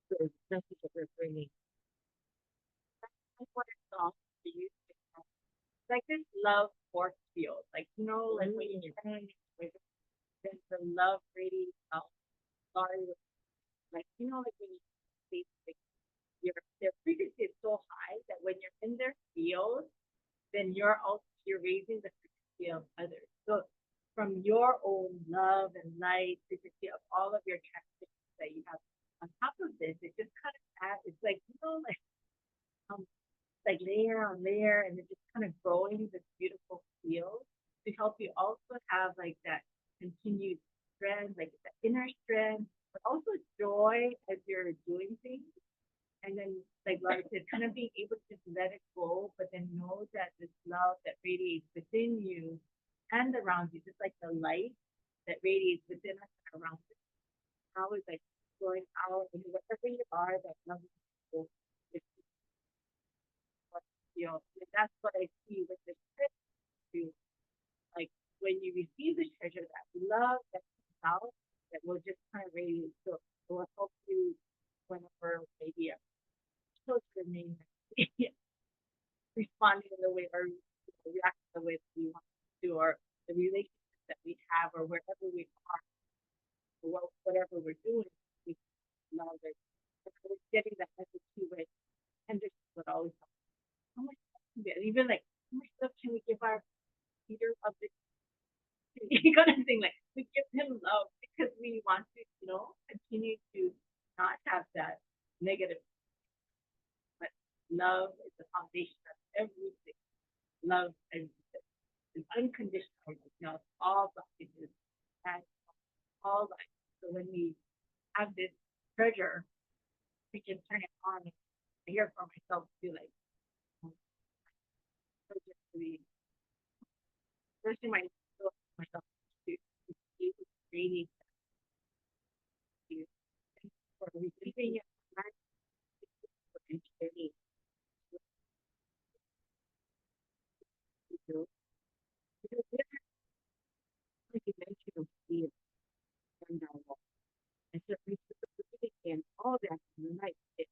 the message that we're bringing. That's what it's all for you. Like this love force field, like like when you're trying to there's the love radiating out. Sorry, like like when you see like their frequency is so high that when you're in their field, then you're raising the frequency of others. So from your own love and light frequency of all of your transitions that you have on top of this, it just kind of adds. It's like like layer on layer, and it's just kind of growing this beautiful field to help you also have like that continued strength, like the inner strength, but also joy as you're doing things. And then, like Laura said, kind of being able to let it go, but then know that this love that radiates within you and around you, just like the light that radiates within us and around us, how is like going out and wherever you are, that love is that's what I see with this treasure. Like when you receive the treasure, that love that comes out, that will just kind of radiate. So it will help you whenever maybe a children may responding in the way or reacting the way that we want to, or the relationships that we have, or wherever we are, or whatever we're doing, we love it. We're getting that message too, right? And this would always help. How much even like how much love can we give our leader of the kind of thing, like we give him love because we want to continue to not have that negative, but love is the foundation of everything. Love is unconditional love, all blockages and all life. So when we have this treasure, we can turn it on. I hear for myself too, like especially myself to be able to radiate that for receiving it and sharing because like you mentioned of fear and and so we and all that light it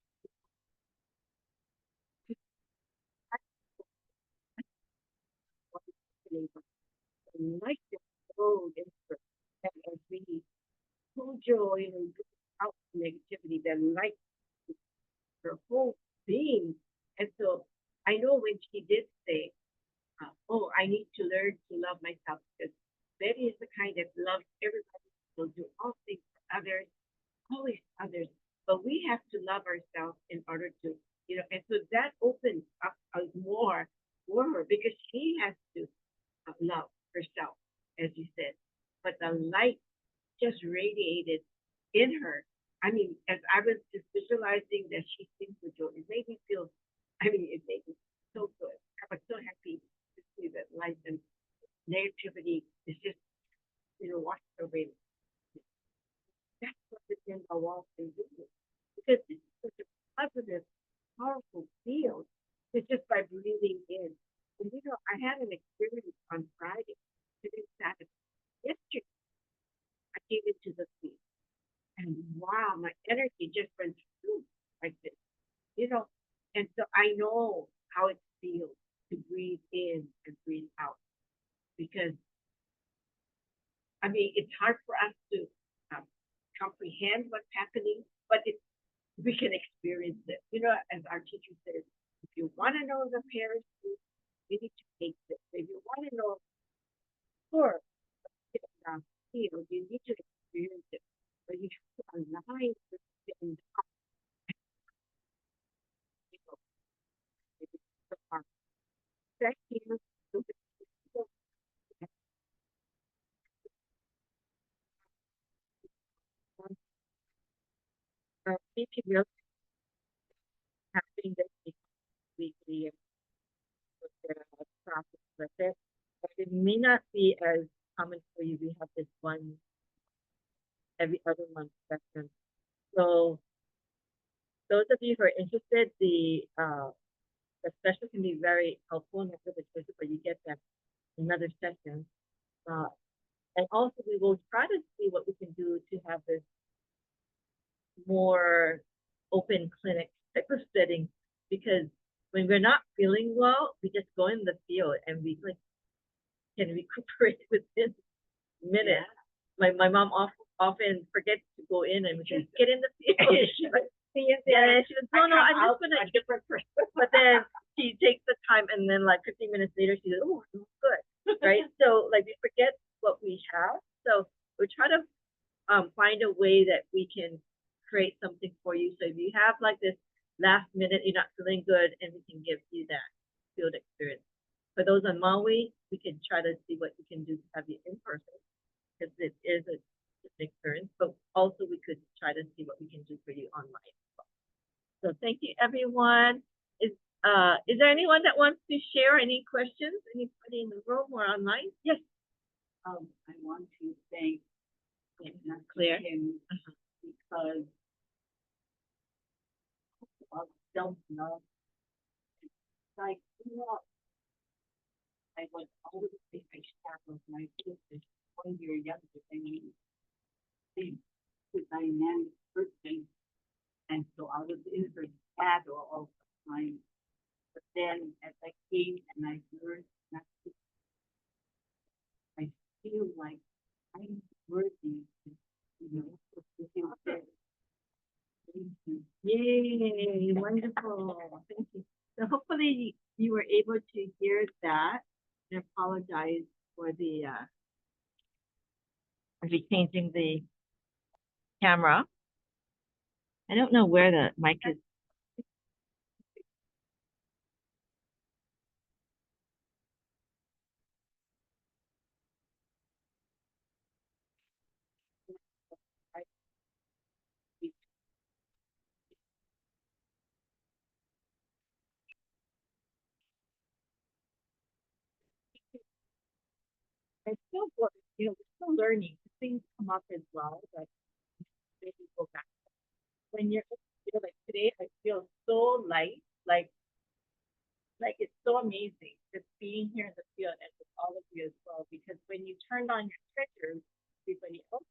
light that flowed into and as we pull joy and out negativity, then light her whole being. And so I know when she did say, oh, I need to learn to love myself because Betty is the kind that loves everybody, will do all things for others, always others. But we have to love ourselves in order to, and so that opens up more for her because she has to love herself, as you said. But the light just radiated in her. I mean, as I was just visualizing that she sings with joy, it made me feel, it made me so good. I was so happy to see that light and negativity is just, washed away. That's what the Gentle Wall can do. Because this is such a positive, powerful field. It's just by breathing in. And I had an experience on Friday, today's Saturday. Yesterday, I came into the field. And wow, my energy just went through like this, And so I know how it feels to breathe in and breathe out. Because, it's hard for us to comprehend what's happening, but we can experience it. As our teacher says, if you want to know the Paris food, you need to taste it. If you want to know for field, you need to experience it. but you have to align with the second, maybe we're having this weekly process with it, but it may not be as common for you. We have this one every other month session. So those of you who are interested, the special can be very helpful and for the choice, but you get that another session. And also we will try to see what we can do to have this more open clinic type of setting, because when we're not feeling well, we just go in the field and we like can recuperate within minutes. My mom often forgets to go in and we just get in the field. Yeah, she was, no, I'm just gonna a different person. But then she takes the time and then like 15 minutes later she's like, oh, I'm good. Right? So like we forget what we have. So we try to find a way that we can create something for you. So if you have like this last minute, you're not feeling good, and we can give you that field experience. For those on Maui, we can try to see what we can do to have you in person, because it is a different experience, but also we could try to see what we can do for you online. So thank you, everyone. Is there anyone that wants to share any questions? Anybody in the room or online? Yes. I want to thank Claire, because of self-love. Like, you know, I was always think I share with my sister 1 year younger than me. She's a dynamic person, and so I was in her shadow all the time. But then as I came and I learned, I feel like I'm worthy, you know, to feel better. yay, wonderful. Thank you. So hopefully you were able to hear that. I apologize for the changing the camera. I don't know where the mic is. I still work, you know, we're still learning. Things come up as well, but maybe go back. When you're like today, I feel so light, like it's so amazing just being here in the field and with all of you as well. Because when you turned on your triggers, everybody else,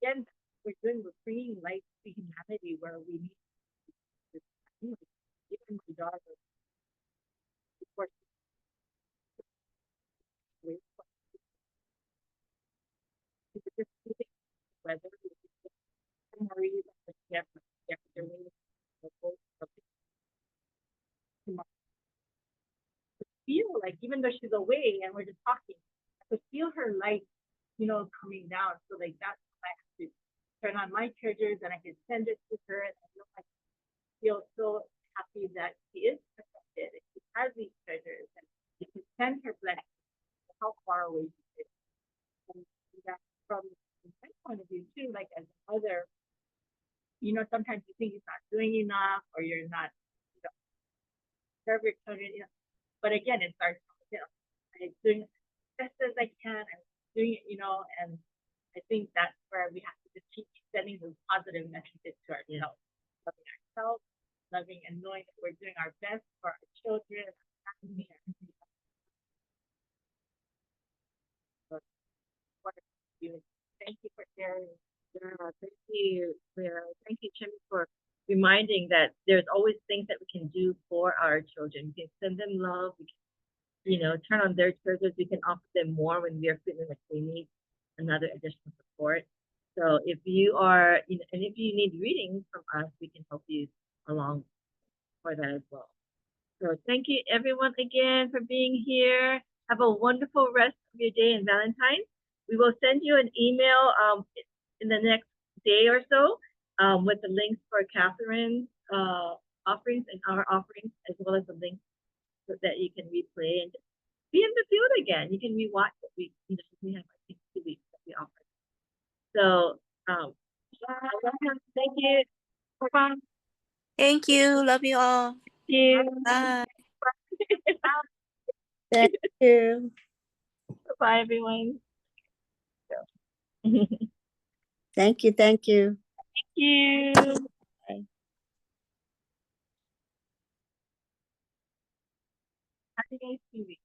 again, we're bringing light to humanity where we need this. Even my daughter, before she was just feeling weather, memories that she had feel like even though she's away and we're just talking, I could feel her light, you know, coming down. So like that's why I have to turn on my triggers and I can send it to her, and I feel so happy that she is protected and she has these treasures and you can send her blessings how far away she is. And that's from my point of view too, like as a mother, you know, sometimes you think you're not doing enough or you're not, you know, serve your children, you know. But again, it starts, you know, I'm doing as best as I can, I'm doing it, you know, and I think that's where we have to just keep sending those positive messages to ourselves, loving ourselves, loving and knowing that we're doing our best for our children, our family, and thank you for sharing. Yeah, thank you, Claire. Thank you, Jimmy, for reminding that there's always things that we can do for our children. We can send them love. We can, you know, turn on their triggers. We can offer them more when we are feeling like they need another additional support. So if you are, you know, and if you need readings from us, we can help you along for that as well. So thank you everyone again for being here. Have a wonderful rest of your day in Valentine. We will send you an email in the next day or so, with the links for Catherine's offerings and our offerings, as well as the links so that you can replay and be in the field again. You can rewatch what we have, I think, 2 weeks that we offer. So, thank you. Bye. Thank you. Love you all. Thank you. Bye. Thank you. Bye, everyone. Thank you. Thank you. Thank you. Bye. Happy Thanksgiving.